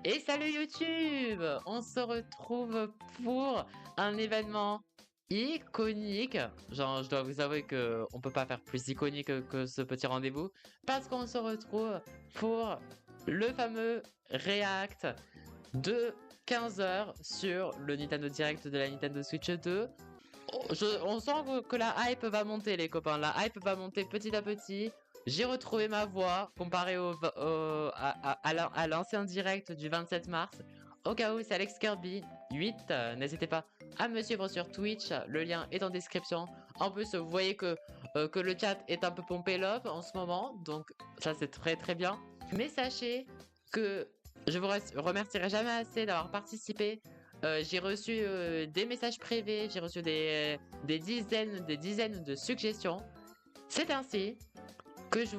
Et salut YouTube! On se retrouve pour un événement iconique. Genre, je dois vous avouer que on peut pas faire plus iconique que ce petit rendez-vous parce qu'on se retrouve pour le fameux React de 15 heures sur le Nintendo Direct de la Nintendo Switch 2. On sent que la hype va monter, les copains. La hype va monter petit à petit. J'ai retrouvé ma voix comparé à l'ancien direct du 27 mars. Au cas où, c'est Alex Kirby 8. N'hésitez pas à me suivre sur Twitch. Le lien est en description. En plus, vous voyez que le chat est un peu pompé love en ce moment. Donc, ça, c'est très très bien. Mais sachez que je vous remercierai jamais assez d'avoir participé. J'ai reçu des messages privés, j'ai reçu des dizaines de suggestions. C'est ainsi que je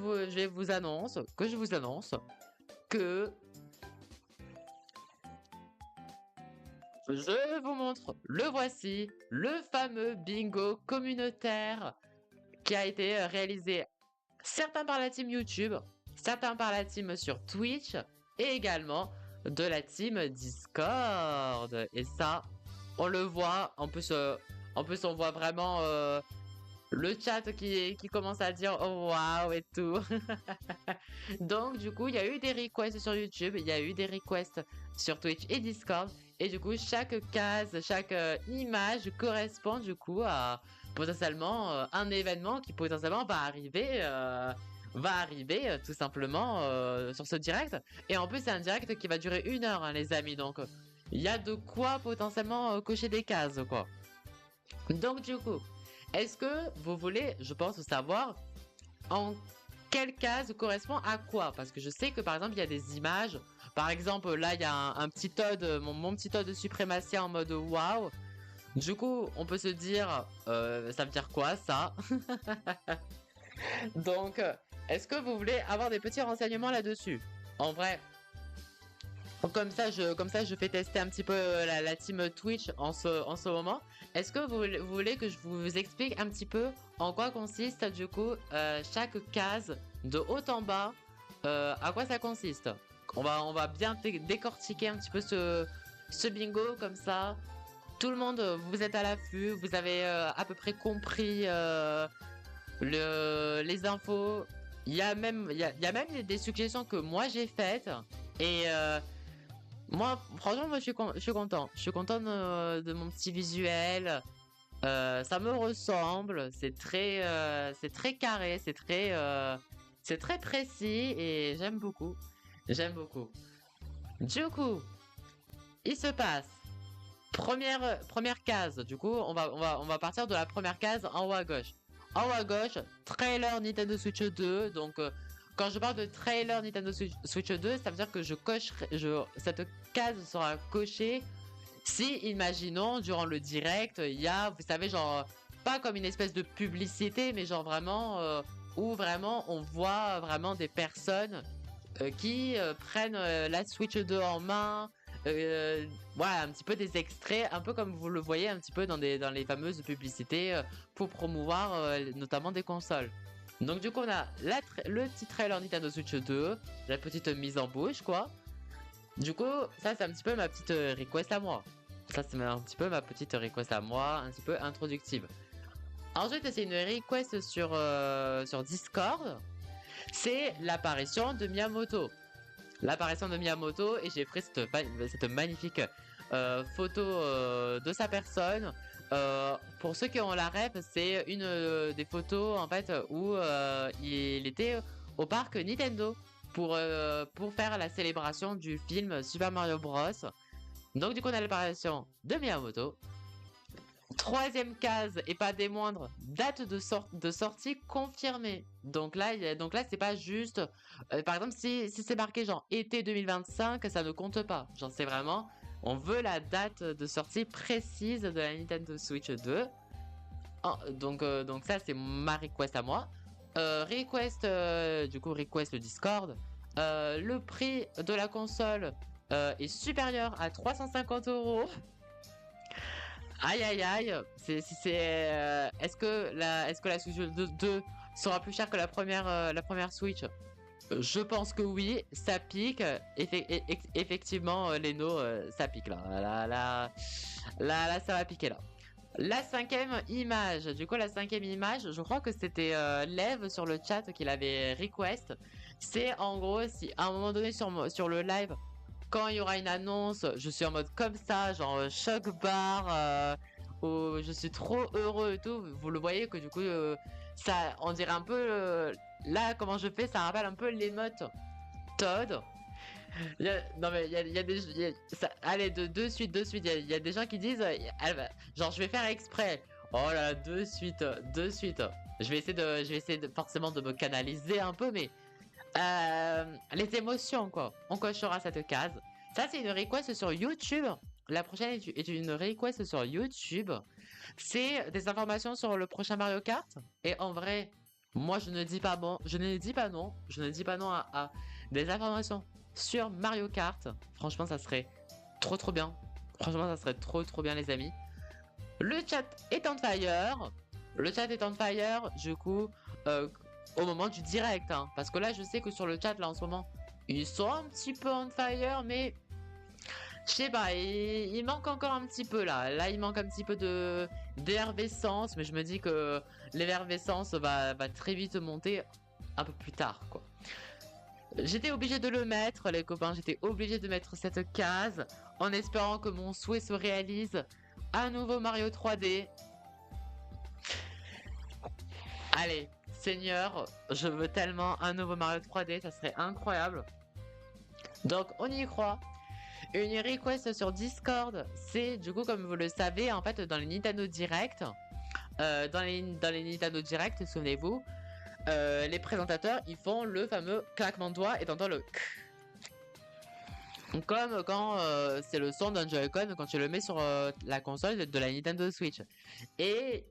vous annonce que je vous montre, le voici, le fameux bingo communautaire qui a été réalisé certains par la team YouTube, certains par la team sur Twitch et également de la team Discord. Et ça, on le voit. En plus, on voit vraiment le chat qui commence à dire oh waouh et tout. Donc, du coup, il y a eu des requests sur YouTube, il y a eu des requests sur Twitch et Discord. Et du coup, chaque case, chaque image correspond du coup à potentiellement un événement qui potentiellement va arriver tout simplement sur ce direct. Et en plus, c'est un direct qui va durer 1 heure, hein, les amis. Donc, il y a de quoi potentiellement cocher des cases, quoi. Donc, du coup, est-ce que vous voulez, je pense, savoir en quelle case correspond à quoi? Parce que je sais que par exemple, il y a des images. Par exemple, là, il y a un petit Todd, mon petit Todd de suprématie en mode waouh. Du coup, on peut se dire, ça veut dire quoi ça? Donc, est-ce que vous voulez avoir des petits renseignements là-dessus? En vrai, comme ça, je fais tester un petit peu la team Twitch en ce moment. Est-ce que vous voulez que je vous explique un petit peu en quoi consiste du coup chaque case de haut en bas, à quoi ça consiste? On va bien décortiquer un petit peu ce bingo comme ça. Tout le monde, vous êtes à l'affût, vous avez à peu près compris les infos. Il y a même des suggestions que moi j'ai faites. Et moi, franchement, je suis content. Je suis content de mon petit visuel. Ça me ressemble. C'est très carré. C'est très précis et j'aime beaucoup. J'aime beaucoup. Du coup, il se passe. Première case. Du coup, on va partir de la première case en haut à gauche. En haut à gauche, trailer Nintendo Switch 2. Donc, quand je parle de trailer Nintendo Switch 2, ça veut dire que cette case sera cochée si, imaginons, durant le direct, il y a, vous savez, genre, pas comme une espèce de publicité, mais genre vraiment, où vraiment on voit vraiment des personnes qui prennent la Switch 2 en main. Voilà, un petit peu des extraits, un peu comme vous le voyez un petit peu dans les fameuses publicités pour promouvoir notamment des consoles. Donc du coup on a le petit trailer Nintendo Switch 2, la petite mise en bouche quoi. Du coup ça c'est un petit peu ma petite request à moi. Ça c'est un petit peu ma petite request à moi, un petit peu introductive. Ensuite c'est une request sur Discord. C'est l'apparition de Miyamoto. L'apparition de Miyamoto et j'ai pris cette magnifique photo de sa personne. Pour ceux qui ont la ref, c'est une des photos en fait où il était au parc Nintendo pour faire la célébration du film Super Mario Bros. Donc du coup on a l'apparition de Miyamoto. Troisième case et pas des moindres, date de sortie confirmée. Donc là c'est pas juste. Par exemple, si c'est marqué genre été 2025, ça ne compte pas. Genre c'est vraiment, on veut la date de sortie précise de la Nintendo Switch 2. Donc ça c'est ma request à moi. Request le Discord. Le prix de la console est supérieur à 350 €. Aïe aïe aïe, est-ce que la Switch 2 sera plus chère que la première Switch? Je pense que oui, ça pique. Effectivement, Leno, ça pique là. Là, ça va piquer là. La cinquième image. Du coup, la cinquième image, je crois que c'était Lev sur le chat qui l'avait request. C'est en gros, si à un moment donné sur le live, quand il y aura une annonce, je suis en mode comme ça, genre choc bar, où je suis trop heureux et tout. Vous le voyez que du coup, ça, on dirait un peu, là, comment je fais, ça rappelle un peu l'émote Todd. Non mais il y a des allez de suite il y a des gens qui disent genre je vais faire exprès. Oh là là, de suite. Je vais essayer de forcément de me canaliser un peu mais les émotions quoi. On cochera cette case. Ça c'est une request sur YouTube. La prochaine est une request sur YouTube. C'est des informations sur le prochain Mario Kart et en vrai, moi je ne dis pas bon, je ne dis pas non, je ne dis pas non à des informations sur Mario Kart. Franchement, ça serait trop bien. Franchement, ça serait trop bien, les amis. Le chat est on fire. Le chat est on fire, du coup, au moment du direct. Hein, parce que là, je sais que sur le chat, là, en ce moment, ils sont un petit peu on fire, mais je sais pas, il manque encore un petit peu là. Là, il manque un petit peu d'effervescence, mais je me dis que l'effervescence va très vite monter un peu plus tard, quoi. J'étais obligé de le mettre, les copains. J'étais obligé de mettre cette case en espérant que mon souhait se réalise. Un nouveau Mario 3D. Allez, Seigneur, je veux tellement un nouveau Mario 3D, ça serait incroyable. Donc, on y croit. Une request sur Discord, c'est du coup, comme vous le savez, en fait, dans les Nintendo Direct, dans les Nintendo Direct, souvenez-vous, les présentateurs, ils font le fameux claquement de doigts et t'entends le comme quand c'est le son d'un Joy-Con quand tu le mets sur la console de la Nintendo Switch. Et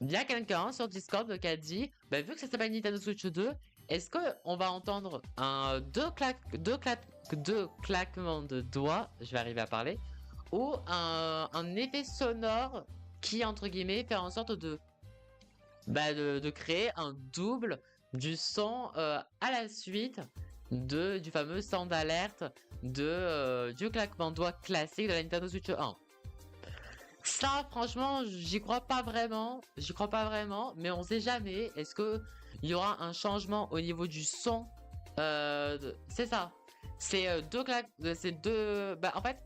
il y a quelqu'un sur Discord qui a dit, bah, vu que ça s'appelle Nintendo Switch 2, est-ce qu'on va entendre deux claquements de doigts, je vais arriver à parler, ou un effet sonore qui, entre guillemets, fait en sorte de créer un double du son à la suite du fameux sound d'alerte du claquement de doigts classique de la Nintendo Switch 1. Ça, franchement, j'y crois pas vraiment. J'y crois pas vraiment, mais on sait jamais. Est-ce que il y aura un changement au niveau du son c'est ça. C'est deux claques. C'est deux. Bah, en fait,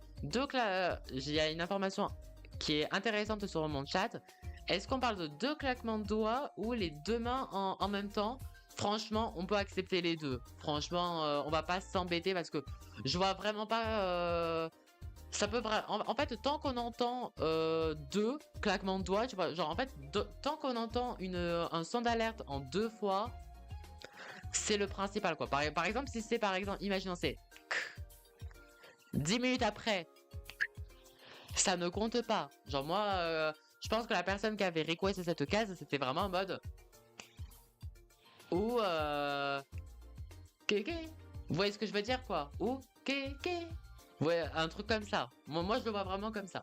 il y a une information qui est intéressante sur mon chat. Est-ce qu'on parle de deux claquements de doigts ou les deux mains en même temps? Franchement, on peut accepter les deux. Franchement, on va pas s'embêter parce que je vois vraiment pas. Ça peut vraiment. En fait, tant qu'on entend deux claquements de doigts, tu vois, genre en fait, tant qu'on entend un son d'alerte en deux fois, c'est le principal quoi. Par exemple, si c'est par exemple, imaginons c'est 10 minutes après, ça ne compte pas. Genre moi, je pense que la personne qui avait requesté cette case, c'était vraiment en mode ou kéké. Vous voyez ce que je veux dire quoi? Ou kéké. Ouais, un truc comme ça. Moi, je le vois vraiment comme ça.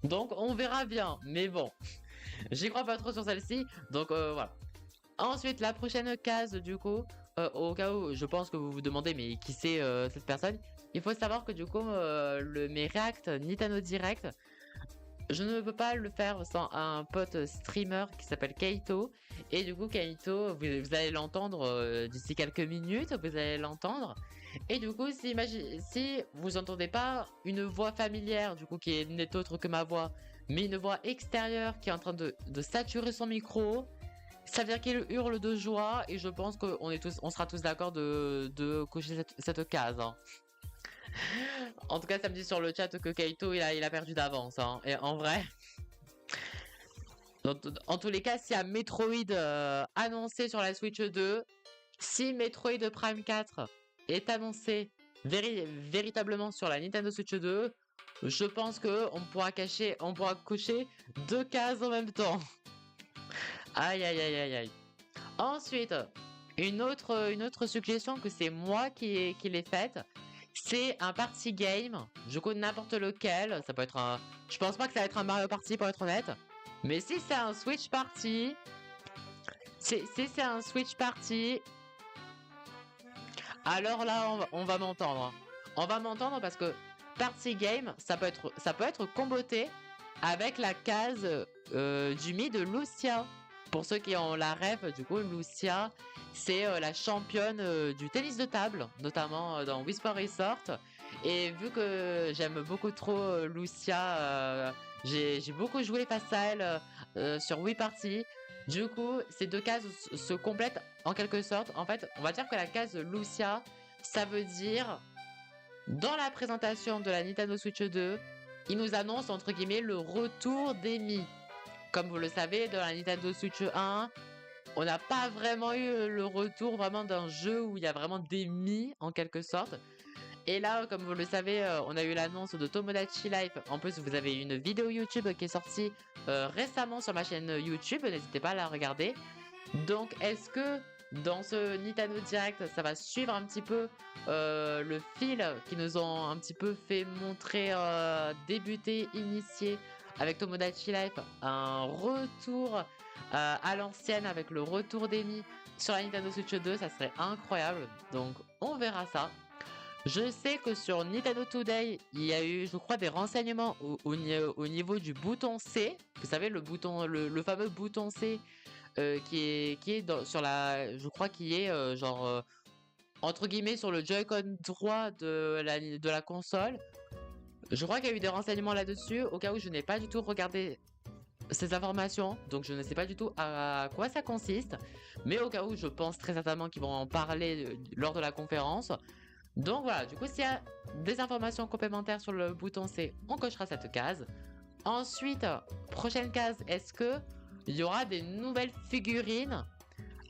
Donc, on verra bien. Mais bon, j'y crois pas trop sur celle-ci. Donc, voilà. Ensuite, la prochaine case, du coup, au cas où je pense que vous vous demandez, mais qui c'est cette personne? Il faut savoir que du coup, mes React Nintendo Direct, je ne peux pas le faire sans un pote streamer qui s'appelle Kaito. Et du coup, Kaito, vous allez l'entendre d'ici quelques minutes, vous allez l'entendre. Et du coup, si vous entendez pas une voix familière, du coup, qui n'est autre que ma voix, mais une voix extérieure qui est en train de saturer son micro, ça veut dire qu'il hurle de joie. Et je pense on sera tous d'accord de cocher cette case. Hein. En tout cas, ça me dit sur le chat que Kaito, il a perdu d'avance. Hein. Et en vrai... En tous les cas, s'il y a Metroid annoncé sur la Switch 2, si Metroid Prime 4 est annoncé véritablement sur la Nintendo Switch 2, je pense que on pourra cocher deux cases en même temps. Aïe aïe aïe aïe aïe. Ensuite, une autre suggestion que c'est moi qui l'ai faite, c'est un party game. Du coup, n'importe lequel. Ça peut être un. Je pense pas que ça va être un Mario Party pour être honnête. Mais si c'est un Switch Party, si c'est un Switch Party, Alors là, on va m'entendre. On va m'entendre parce que Party Game, ça peut être comboté avec la case du mid de Lucia. Pour ceux qui ont la ref, du coup, Lucia, c'est la championne du tennis de table, notamment dans Whisper Resort. Et vu que j'aime beaucoup trop Lucia, j'ai beaucoup joué face à elle sur Wii Party. Du coup, ces deux cases se complètent en quelque sorte. En fait, on va dire que la case Lucia, ça veut dire, dans la présentation de la Nintendo Switch 2, il nous annonce entre guillemets le retour d'Amy. Comme vous le savez, dans la Nintendo Switch 1, on n'a pas vraiment eu le retour vraiment d'un jeu où il y a vraiment des Mi en quelque sorte. Et là, comme vous le savez, on a eu l'annonce de Tomodachi Life. En plus, vous avez une vidéo YouTube qui est sortie récemment sur ma chaîne YouTube. N'hésitez pas à la regarder. Donc, est-ce que dans ce Nintendo Direct, ça va suivre un petit peu le fil qui nous ont un petit peu fait montrer, débuter, initier avec Tomodachi Life, un retour à l'ancienne avec le retour d'Amy sur la Nintendo Switch 2, ça serait incroyable. Donc, on verra ça. Je sais que sur Nintendo Today, il y a eu, je crois, des renseignements au niveau du bouton C. Vous savez, le bouton, le fameux bouton C qui est sur la, je crois, qui est entre guillemets sur le Joy-Con droit de la console. Je crois qu'il y a eu des renseignements là-dessus, au cas où je n'ai pas du tout regardé ces informations, donc je ne sais pas du tout à quoi ça consiste, mais au cas où je pense très certainement qu'ils vont en parler lors de la conférence. Donc voilà, du coup s'il y a des informations complémentaires sur le bouton C, on cochera cette case. Ensuite, prochaine case, est-ce que il y aura des nouvelles figurines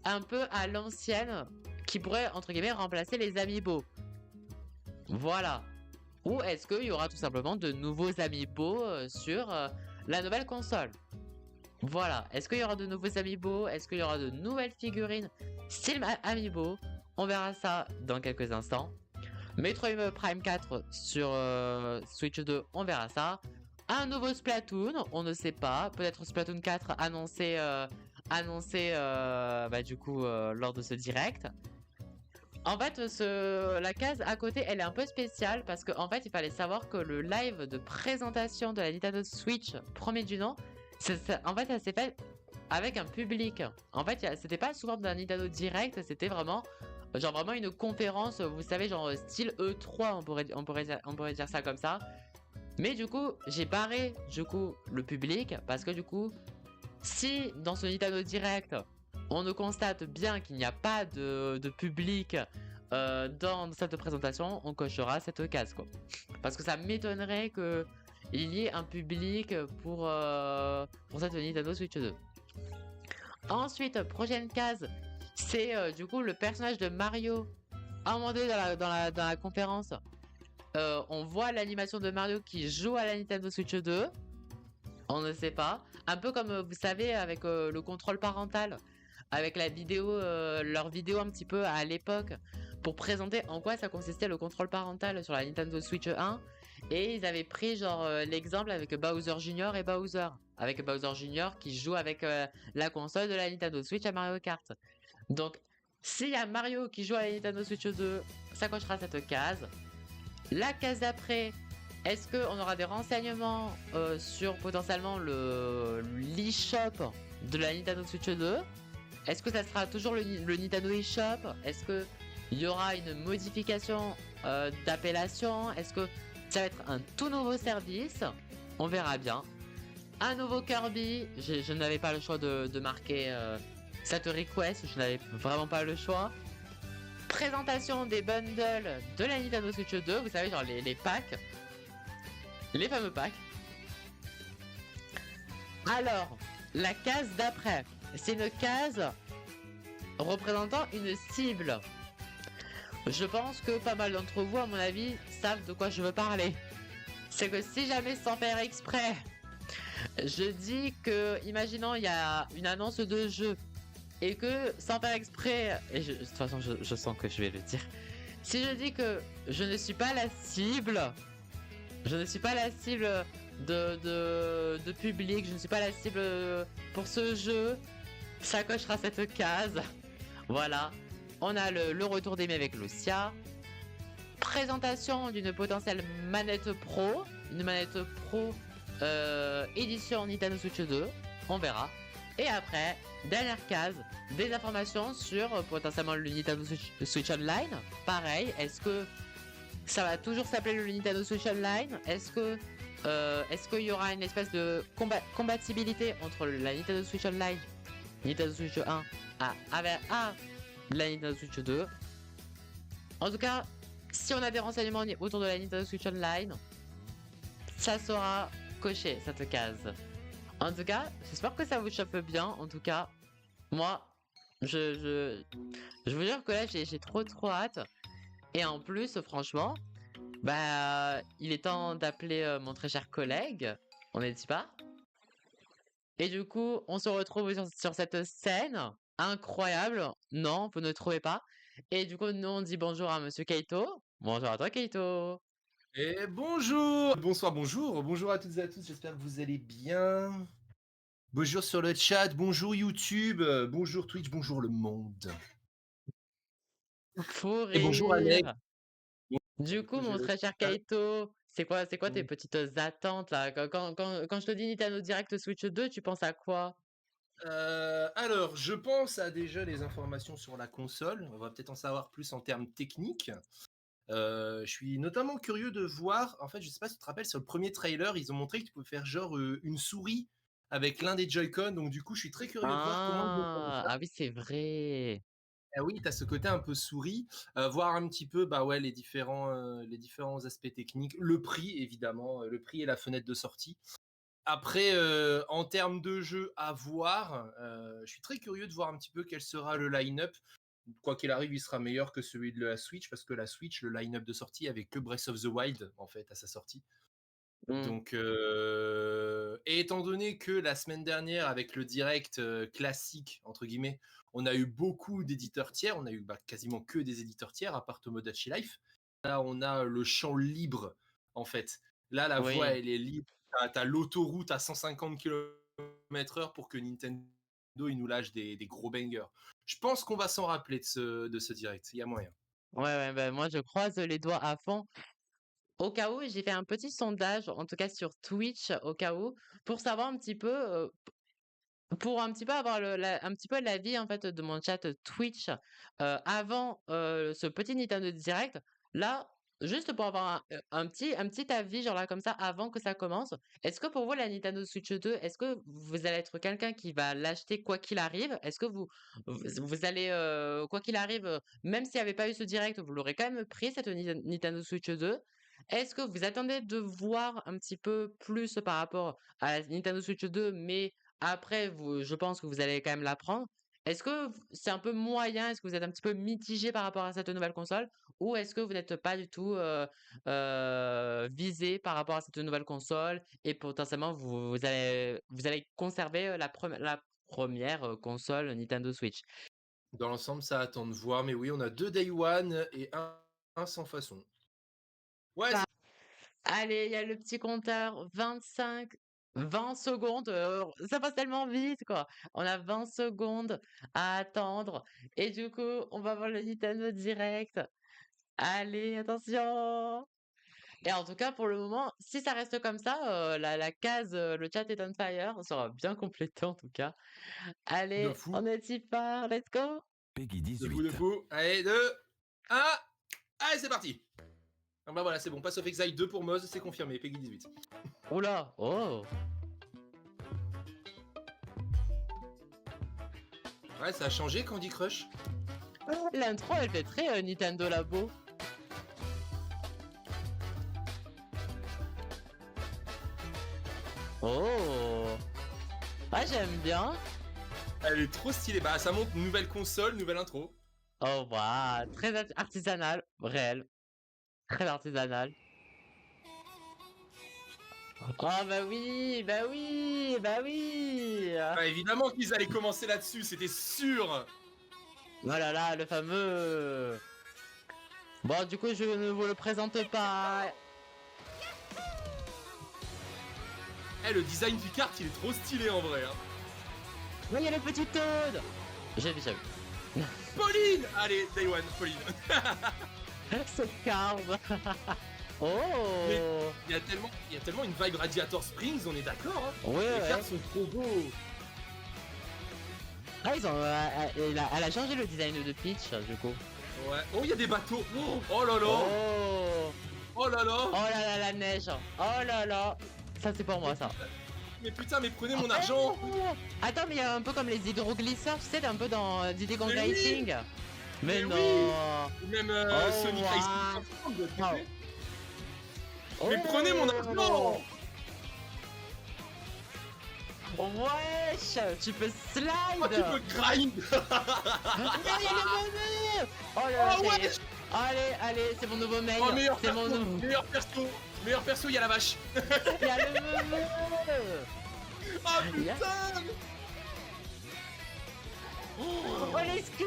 un peu à l'ancienne qui pourraient entre guillemets remplacer les amiibo? Voilà. Ou est-ce qu'il y aura tout simplement de nouveaux amiibo sur la nouvelle console? Voilà. Est-ce qu'il y aura de nouveaux amiibo? Est-ce qu'il y aura de nouvelles figurines style amiibo? On verra ça dans quelques instants. Metroid Prime 4 sur Switch 2, on verra ça. Un nouveau Splatoon, on ne sait pas. Peut-être Splatoon 4 annoncé, du coup lors de ce direct. En fait, la case à côté, elle est un peu spéciale parce qu'en fait, il fallait savoir que le live de présentation de la Nintendo Switch, premier du nom, en fait, ça s'est fait avec un public. En fait, c'était pas sous forme d'un Nintendo Direct, c'était vraiment, genre vraiment une conférence, vous savez, genre style E3, on pourrait dire ça comme ça. Mais du coup, j'ai barré du coup le public parce que du coup, si dans ce Nintendo Direct, on ne constate bien qu'il n'y a pas de public dans cette présentation, on cochera cette case quoi. Parce que ça m'étonnerait qu'il y ait un public pour cette Nintendo Switch 2. Ensuite, prochaine case, c'est du coup le personnage de Mario. À un moment donné dans la conférence, on voit l'animation de Mario qui joue à la Nintendo Switch 2. On ne sait pas. Un peu comme vous savez avec le contrôle parental. Avec la vidéo, leur vidéo un petit peu à l'époque pour présenter en quoi ça consistait le contrôle parental sur la Nintendo Switch 1. Et ils avaient pris genre l'exemple avec Bowser Jr. et Bowser. Avec Bowser Jr. qui joue avec la console de la Nintendo Switch à Mario Kart. Donc s'il y a Mario qui joue à la Nintendo Switch 2, ça cochera cette case. La case d'après, est-ce qu'on aura des renseignements sur potentiellement l'eShop de la Nintendo Switch 2? Est-ce que ça sera toujours le Nintendo eShop? Est-ce qu'il y aura une modification d'appellation? Est-ce que ça va être un tout nouveau service? On verra bien. Un nouveau Kirby, je n'avais pas le choix de marquer cette request, je n'avais vraiment pas le choix. Présentation des bundles de la Nintendo Switch 2, vous savez genre les packs. Les fameux packs. Alors, la case d'après. C'est une case représentant une cible. Je pense que pas mal d'entre vous, à mon avis, savent de quoi je veux parler. C'est que si jamais sans faire exprès, je dis que, imaginons, il y a une annonce de jeu, et que sans faire exprès, et de toute façon, je sens que je vais le dire. Si je dis que je ne suis pas la cible, de public, je ne suis pas la cible pour ce jeu, ça cochera cette case. Voilà. on a le retour d'Amy avec Lucia, présentation d'une potentielle manette pro, une manette pro édition Nintendo Switch 2, on verra. Et après, dernière case, des informations sur potentiellement le Nintendo Switch Online. Pareil, est-ce que ça va toujours s'appeler le Nintendo Switch Online? Est-ce qu'il y aura une espèce de compatibilité entre la Nintendo Switch Online, Nintendo Switch 1 avec la Nintendo Switch 2? En tout cas, si on a des renseignements autour de la Nintendo Switch Online, ça sera coché cette case. En tout cas, j'espère que ça vous chope bien. En tout cas, moi, je vous jure que là, j'ai trop hâte. Et en plus, franchement, il est temps d'appeler mon très cher collègue. On n'est pas? Et du coup, on se retrouve sur cette scène incroyable. Non, vous ne trouvez pas? Et du coup, nous, on dit bonjour à Monsieur Kaito. Bonjour à toi, Kaito. Et bonjour, bonsoir, bonjour à toutes et à tous, j'espère que vous allez bien. Bonjour sur le chat, bonjour YouTube, bonjour Twitch, bonjour le monde. Faut Et bonjour Alex. rire. Du coup, mon J'ai le très cher chat. Kaito, c'est quoi tes petites attentes là? Quand je te dis Nintendo Direct Switch 2, tu penses à quoi? Alors, je pense à déjà les informations sur la console, on va peut-être en savoir plus en termes techniques. Je suis notamment curieux de voir, en fait, je sais pas si tu te rappelles, sur le premier trailer, ils ont montré que tu pouvais faire genre une souris avec l'un des Joy-Con, donc du coup, je suis très curieux de voir comment ils vont faire ça. Ah oui, c'est vrai. Ah oui, tu as ce côté un peu souris, voir un petit peu, bah ouais, les différents aspects techniques, le prix évidemment, le prix et la fenêtre de sortie. Après, en termes de jeu à voir, je suis très curieux de voir un petit peu quel sera le line-up. Quoi qu'il arrive, il sera meilleur que celui de la Switch, parce que la Switch, le line-up de sortie avait que Breath of the Wild, en fait, à sa sortie. Mmh. Donc, et étant donné que la semaine dernière, avec le direct classique, entre guillemets, on a eu beaucoup d'éditeurs tiers, on a eu quasiment que des éditeurs tiers, à part Tomodachi Life. Là, on a le champ libre, en fait. Là, la voie, Oui. elle est libre. T'as l'autoroute à 150 km/h pour que Nintendo il nous lâche des gros bangers. Je pense qu'on va s'en rappeler de ce direct, il y a moyen. Ouais, moi je croise les doigts à fond. Au cas où, j'ai fait un petit sondage, en tout cas sur Twitch, au cas où, pour savoir un petit peu, pour un petit peu avoir un petit peu l'avis en fait de mon chat Twitch avant ce petit Nintendo Direct. Là, juste pour avoir un petit avis, genre là comme ça, avant que ça commence. Est-ce que pour vous, la Nintendo Switch 2, est-ce que vous allez être quelqu'un qui va l'acheter quoi qu'il arrive? Est-ce que vous allez, quoi qu'il arrive, même s'il n'y avait pas eu ce direct, vous l'aurez quand même pris, cette Nintendo Switch 2? Est-ce que vous attendez de voir un petit peu plus par rapport à la Nintendo Switch 2, mais après, je pense que vous allez quand même la prendre. Est-ce que c'est un peu moyen? Est-ce que vous êtes un petit peu mitigé par rapport à cette nouvelle console? Ou est-ce que vous n'êtes pas du tout visé par rapport à cette nouvelle console et potentiellement vous allez conserver la première console Nintendo Switch? Dans l'ensemble, ça attend de voir, mais oui, on a 2 Day One et un sans façon. Ouais, Bah, allez, il y a le petit compteur 20 secondes, ça passe tellement vite quoi. On a 20 secondes à attendre et du coup, on va voir le Nintendo Direct. Allez, attention! Et en tout cas, pour le moment, si ça reste comme ça, la case, le chat est on fire sera bien complétée en tout cas. de Allez, fou, on est y part, let's go! Peggy de fou, de 18. fou. Allez, 2, 1, allez, c'est parti. Ah bah voilà, c'est bon, Pass of Exile 2 pour Moz, c'est confirmé, Peggy 18. Ouh là! Oh! Ouais, ça a changé Candy Crush. L'intro, elle fait très, Nintendo Labo. Oh! Ah, j'aime bien. Elle est trop stylée. Bah, ça montre nouvelle console, nouvelle intro. Oh, waouh! Très artisanal, réel. Très artisanal. Oh, bah oui! Bah oui! Bah oui! Bah, évidemment qu'ils allaient commencer là-dessus, c'était sûr. Oh là là, le fameux. Bon, du coup, je ne vous le présente pas. Eh, le design du kart, il est trop stylé en vrai. Hein. Oui, il y a le petit Toad. J'ai vu. Pauline. Allez, Day One, Pauline. C'est Cars. Oh. Il y a tellement une vibe Radiator Springs, on est d'accord, hein. Ouais, Les ouais. cartes sont trop beaux. Ah, elle a changé le design de Peach, du coup. Ouais. Oh, il y a des bateaux. Oh là là. Oh. Oh là là. Oh là là, la neige. Oh là là. Ça, c'est pour moi, ça. Mais putain, mais prenez mon argent. Attends, mais il y a un peu comme les hydroglisseurs, tu sais, un peu dans Diddy Kong Mais oui. Racing. Mais Mais non. oui. Même Oh, Sonic wow. Racing. Oh. Mais prenez mon argent. Wesh, tu peux slide. Oh, tu peux grind. Non, il y a le bonheur. Oh là là, Oh, ça y est. wesh. Allez, c'est mon nouveau mail. Oh, meilleur C'est mon perso. nouveau. Meilleur perso, il y a la vache. Il y a le bonheur. Oh putain. Oh, les skins.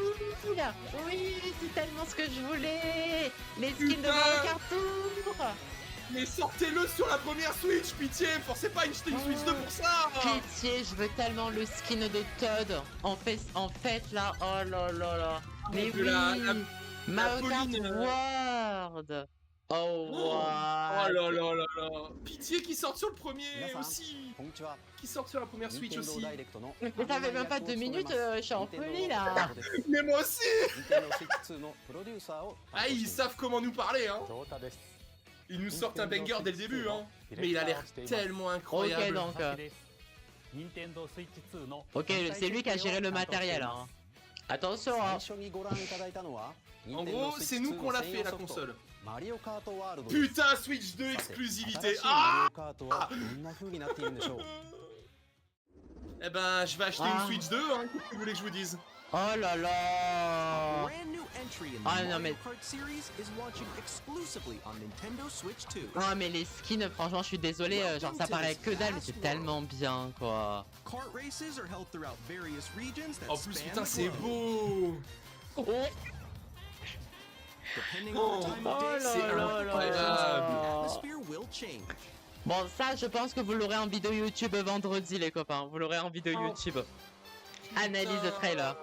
Oui, c'est tellement ce que je voulais. Les skins de Putain. Mario Kart Tour. Mais sortez-le sur la première Switch, pitié. Forcez pas une Switch 2 pour ça. Pitié, je veux tellement le skin de Todd en fait là. Oh là là là. Mais de oui. la Mario Kart Pauline, World. Oh, Oh wow. là là là là. Pitié qui sortent sur le premier 皆さん aussi. こんにちは Qui sortent sur la première Switch 任天堂 aussi. ダイレクトの Mais ça fait même pas 2 minutes, je suis en folie là. 任天堂 Mais moi aussi. スイッチ2のプロデューサーを Ah, ils savent comment nous parler, hein. ジョータです Ils nous sortent un banger dès le début, hein. Mais il a l'air tellement Ok, incroyable. donc. Ok, c'est lui qui a géré le matériel. Hein. Attention, hein. 最初にご覧いただいたのは En gros, c'est nous qu'on l'a fait, la console. マリオカートワールドです Putain, Switch 2 さて exclusivité. 新しいマ Ah リオカートはどんな風になっているんでしょう Eh ben, je vais acheter Ah. une Switch 2, hein. Qu'est-ce que vous voulez que je vous dise? Oh là là. Brand new entry in the Ah, non, Mario mais- Kart series is launching exclusively on Nintendo Switch 2. Non, mais les skins, franchement, je suis désolé, genre ça paraît que dalle, mais c'est tellement bien quoi. Kart races are held throughout various regions that En plus, span putain, the c'est globe. beau. Depending on the time of Oh day, là c'est là incroyable. là. the atmosphere will change. Bon, ça, je pense que vous l'aurez en vidéo YouTube vendredi, les copains. Vous l'aurez en vidéo Oh. YouTube. Analyse de trailer.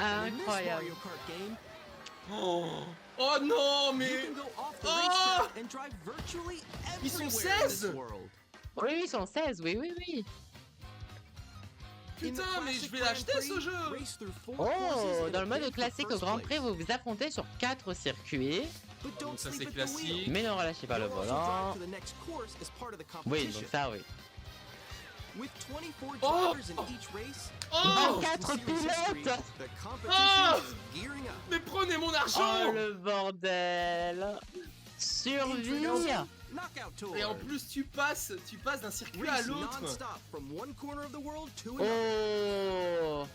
And in this Incroyable. Mario Kart game, Oh non, you mais. can go off the Oh. racetrack and drive virtually Ils sont everywhere in this 16. world. Oui, ils sont 16, oui, oui, oui. In the Putain, mais je classic vais Grand l'acheter Prix, ce jeu. race through 4 courses Oh, in dans a le mode bid for classique au first Grand place. Prix, vous vous affrontez sur 4 circuits. But don't Donc ça, sleep c'est at the wheel. classique. Mais ne relâchez pas le You'll also drive volant. to the next course as part of the Oui, competition. donc ça, oui. With 24 Oh. drivers in each race, Oh. 24 in series history, pilotes. the competition Oh. is gearing up. Mais prenez mon Oh argent. le bordel. Survie. Introducing Knockout Tour. Et en plus, tu passes d'un circuit à Race l'autre. non-stop from one corner of the world to another. Oh.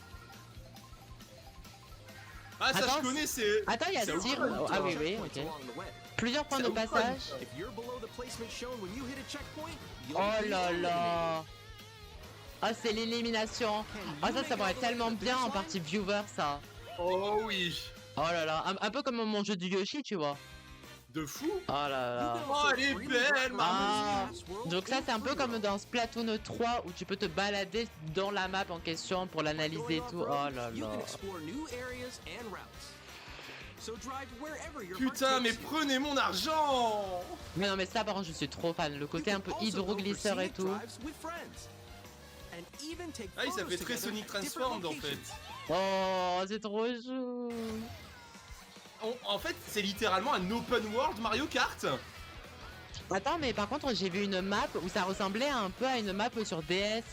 Ah, ça Attends, je connais, c'est. Attends, il y a C'est tir. Outrun, Ah oui, oui, Checkpoints ok. along the way. Plusieurs points C'est de Outrun. passage. If you're below the placement shown when you hit a checkpoint, you'll Oh be là eliminated. là. Ah, c'est l'élimination. Ah, ça pourrait être tellement bien en partie viewer, ça. Oh oui. Oh là là. Un peu comme mon jeu du Yoshi, tu vois. De fou. Oh là là. Oh, elle est belle, Ah. Maman. Donc ça, c'est un peu comme dans Splatoon 3 où tu peux te balader dans la map en question pour l'analyser et tout. Oh là You là. can explore new areas and routes. So drive wherever your heart Putain, mais takes you. prenez mon argent. Mais non, mais ça, par contre, je suis trop fan. Le You côté can un peu also go hydroglisseur for et scenic tout. drives with friends. And even take Ah, oui, ça photos fait très together Sonic at different Transformed en fait. locations. Oh, c'est trop chou. En fait, c'est littéralement un open world Mario Kart. Attends, mais par contre, j'ai vu une map où ça ressemblait un peu à une map sur DS.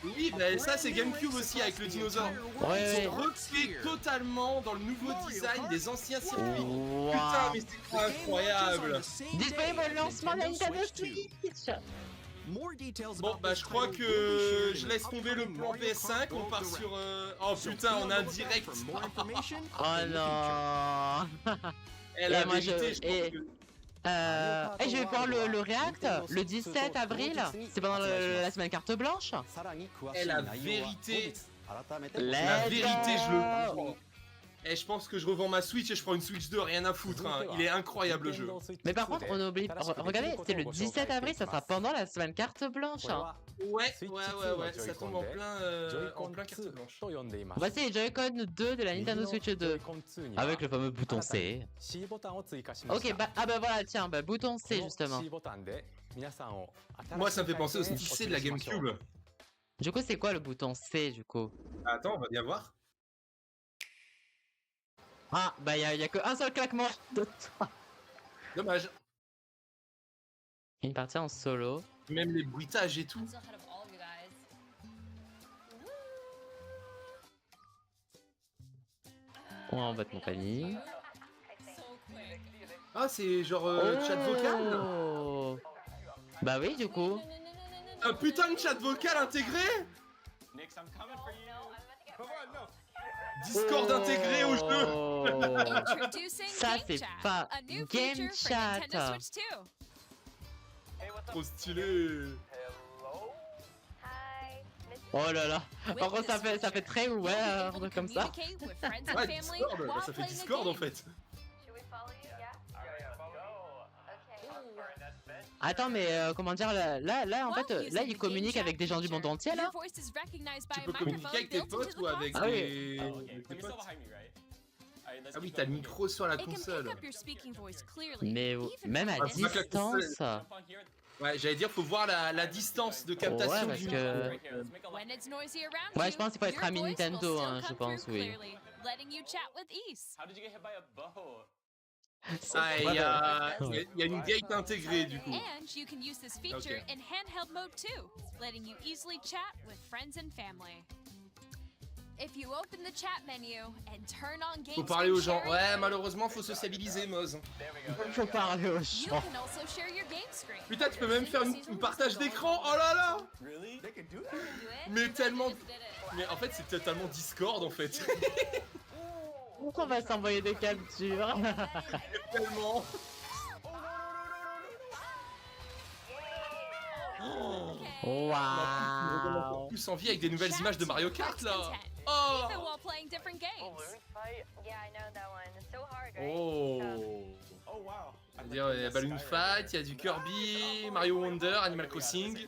Oui, bah ça c'est GameCube aussi avec le dinosaure. Ouais, Ils ouais. ont refait totalement dans le nouveau design des anciens circuits. Wow. Putain, mais c'est incroyable. Disponible au lancement de la Nintendo Switch. Bon, bah je crois que je laisse tomber le plan PS5, on part sur... Oh putain, on a un direct. Oh non. Elle a Et moi, vérité, je pense que... Et je vais voir le React le 17 avril. C'est pendant la semaine carte blanche. さらに詳しい Elle a 内容は後 vérité. 日改めて Let's La vérité, je le go. prends. Et je pense que je revends ma Switch et je prends une Switch 2, rien à foutre. Hein. Il est incroyable le jeu. Mais par contre, on oublie. Regardez, c'est le 17 avril, ça sera pendant la semaine carte blanche. Hein. Ouais, ça tombe en plein carte blanche. Voici les Joy-Con 2 de la Nintendo Switch 2. Avec le fameux bouton C. Ok, bah voilà, tiens, bouton C justement. Moi, ça me fait penser au stick C de la GameCube. Du coup, c'est quoi le bouton C du coup? Attends, on va bien voir. Ah, bah y a que un seul claquement de toi. Dommage. Une partie en solo. Même les bruitages et tout. Ou en votre compagnie. Ah, c'est genre chat vocal. Oh. Bah oui, du coup. Un putain de chat vocal intégré. Discord intégré au jeu. Ça, c'est pas Game Chat. Trop stylé. Oh là là. Par contre, ça fait très weird comme ça. Ouais, Discord, bah, ça fait Discord en fait. Attends, mais comment dire, là, en fait, là, il communique avec des gens du monde entier, là. Tu peux communiquer avec tes potes ou avec des potes. Ah oui, t'as le micro sur la console. Mais même à distance. Ouais, j'allais dire, faut voir la distance de captation Ouais, parce du que... micro. Ouais, je pense qu'il faut être ami Nintendo, hein, je pense, oui. Ah, il y a une gate intégrée du coup. And you can use this feature in handheld mode too, letting you easily chat with friends and family. If you open the chat menu and turn on game Faut parler aux gens. screen Ouais, sharing, malheureusement, faut sociabiliser, Moz. Faut parler aux you gens. can also share your game screen. Putain, tu peux même faire une partage d'écran. Oh là là. Mais tellement. Mais en fait, c'est totalement Discord en fait. On va s'envoyer des captures. Tellement. Waouh. Plus envie avec des nouvelles Chat images de Mario to Kart text là. content, Oh. even while playing different games. C'est-à-dire, il y a Balloon Fight, il y a du Kirby, Mario Wonder, Animal Crossing.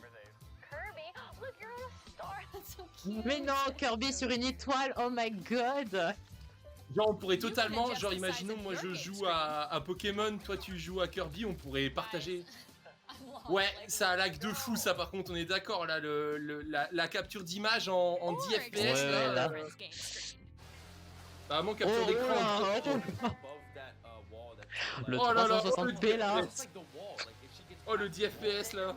Mais non, Kirby sur une étoile, oh my god. Genre, on pourrait totalement, genre, imaginons, moi je joue à Pokémon, toi tu joues à Kirby, on pourrait partager. Ouais, ça a lag de fou, ça par contre, on est d'accord, là, la capture d'image en 10 FPS, Ouais, là. Vraiment capture d'écran. Le Oh là là, 360p là. Oh, le 10 FPS là.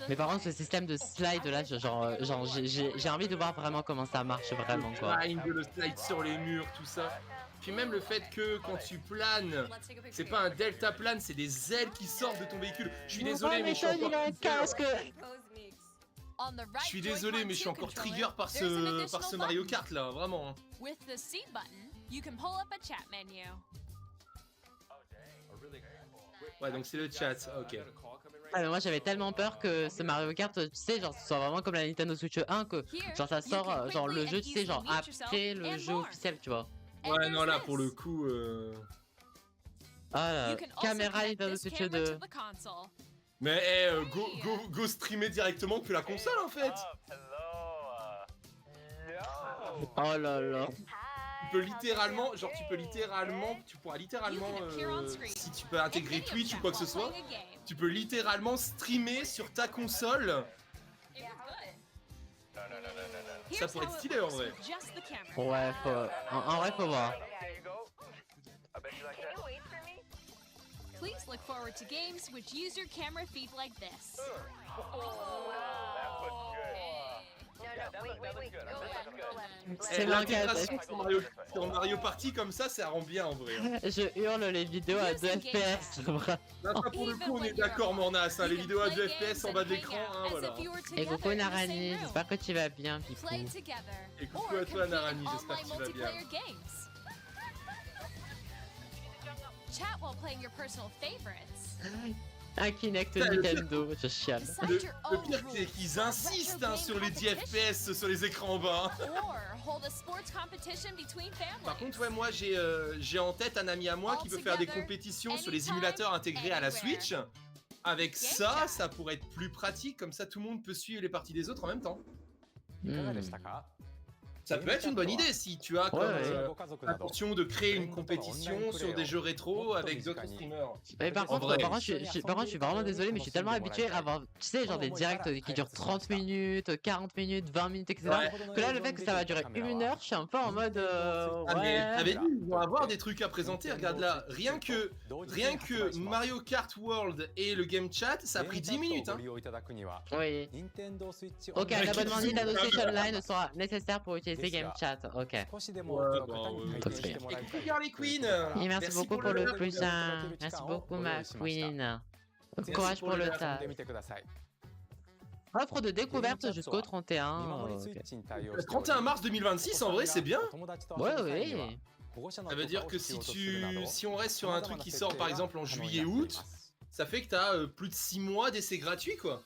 Mais par contre, ce système de slide là, genre j'ai envie de voir vraiment comment ça marche vraiment quoi. Le slide sur les murs, tout ça. Puis même le fait que quand tu planes, c'est pas un delta plane, c'est des ailes qui sortent de ton véhicule. Je suis désolé, mais je suis encore Je suis désolé, mais je suis encore trigger par ce Mario Kart là, vraiment. Hein. With the C button, you can pull up a chat menu. Ouais, donc c'est le chat, ok. Ah, mais moi j'avais tellement peur que ce Mario Kart, tu sais, genre ce soit vraiment comme la Nintendo Switch 1 que genre ça sort genre le jeu, tu sais, genre après le jeu officiel, tu vois. Ouais, non, là pour le coup. Ah, la caméra Nintendo Switch 2. Mais go streamer directement depuis la console en fait. Oh là là. Tu pourras littéralement, si tu peux intégrer Twitch ou quoi que ce soit, tu peux littéralement streamer sur ta console. Ça pourrait être stylé en vrai. Ouais, en vrai faut voir. Please look forward to games which use your camera feed like this. C'est l'intégration sur Mario Party comme ça rend bien en vrai. Hein. Je hurle les vidéos à 2 FPS. Là, ça, pour le coup, on est d'accord, Mornas. Hein, les vidéos à 2 FPS en bas de l'écran, hein, voilà. Et coucou Narani, j'espère que tu vas bien, Pipou. Et coucou à toi, Narani, j'espère que tu vas bien. Chat while playing your personal favorites. Un Kinect Putain, le Nintendo, je chiale. Decide Le, your le own pire, c'est rules qu'ils for a insistent retro hein, game sur les 10 competition. FPS sur les écrans en bas. hein. Or hold a sports competition between families. Par contre, ouais, moi j'ai en tête un ami à moi qui peut faire des compétitions sur les émulateurs intégrés à la Switch. Avec ça, ça pourrait être plus pratique, comme ça tout le monde peut suivre les parties des autres en même temps. いかが Hmm. でしたか Ça peut être une bonne idée si tu as comme ouais. ご家族など intention de créer une compétition sur des jeux rétro avec d'autres streamers. Mais par En contre, vrai. je suis vraiment désolé, mais je suis tellement habitué à avoir, tu sais, genre des directs qui durent 30 minutes, 40 minutes, 20 minutes, etc. Ouais. Que là, le fait que ça va durer 1 heure, je suis un peu en mode. Ah mais Ouais. t'avais dit, ils vont avoir des trucs à présenter, regarde là, rien que Mario Kart World et le game chat, ça a pris 10 minutes hein. Oui. 任天堂スイッチ Ok, un Ouais, abonnement qui- Nintendo Switch Online sera nécessaire pour utiliser Game Chat. Ok. 少しでもOuais,多くの方に bah, 体験してもらいたい Écoute Harley Quinn. Et merci beaucoup pour le like. plus un. Merci beaucoup, ma queen. Courage pour le tas. 遊んでみてください Offre de découverte jusqu'au 31. 見守りスイ Ok. ッチに対応しており 31 mars 2026 en vrai c'est bien. 友達と遊 Ouais, ぶ際には oui. 保護者の Ça veut dire 許可 que を必 si 要とするなど si on reste sur un truc qui sort par exemple en 様々な設定が juillet 可能になってい août, ます ça fait que t'as plus de 6 mois d'essai gratuit quoi.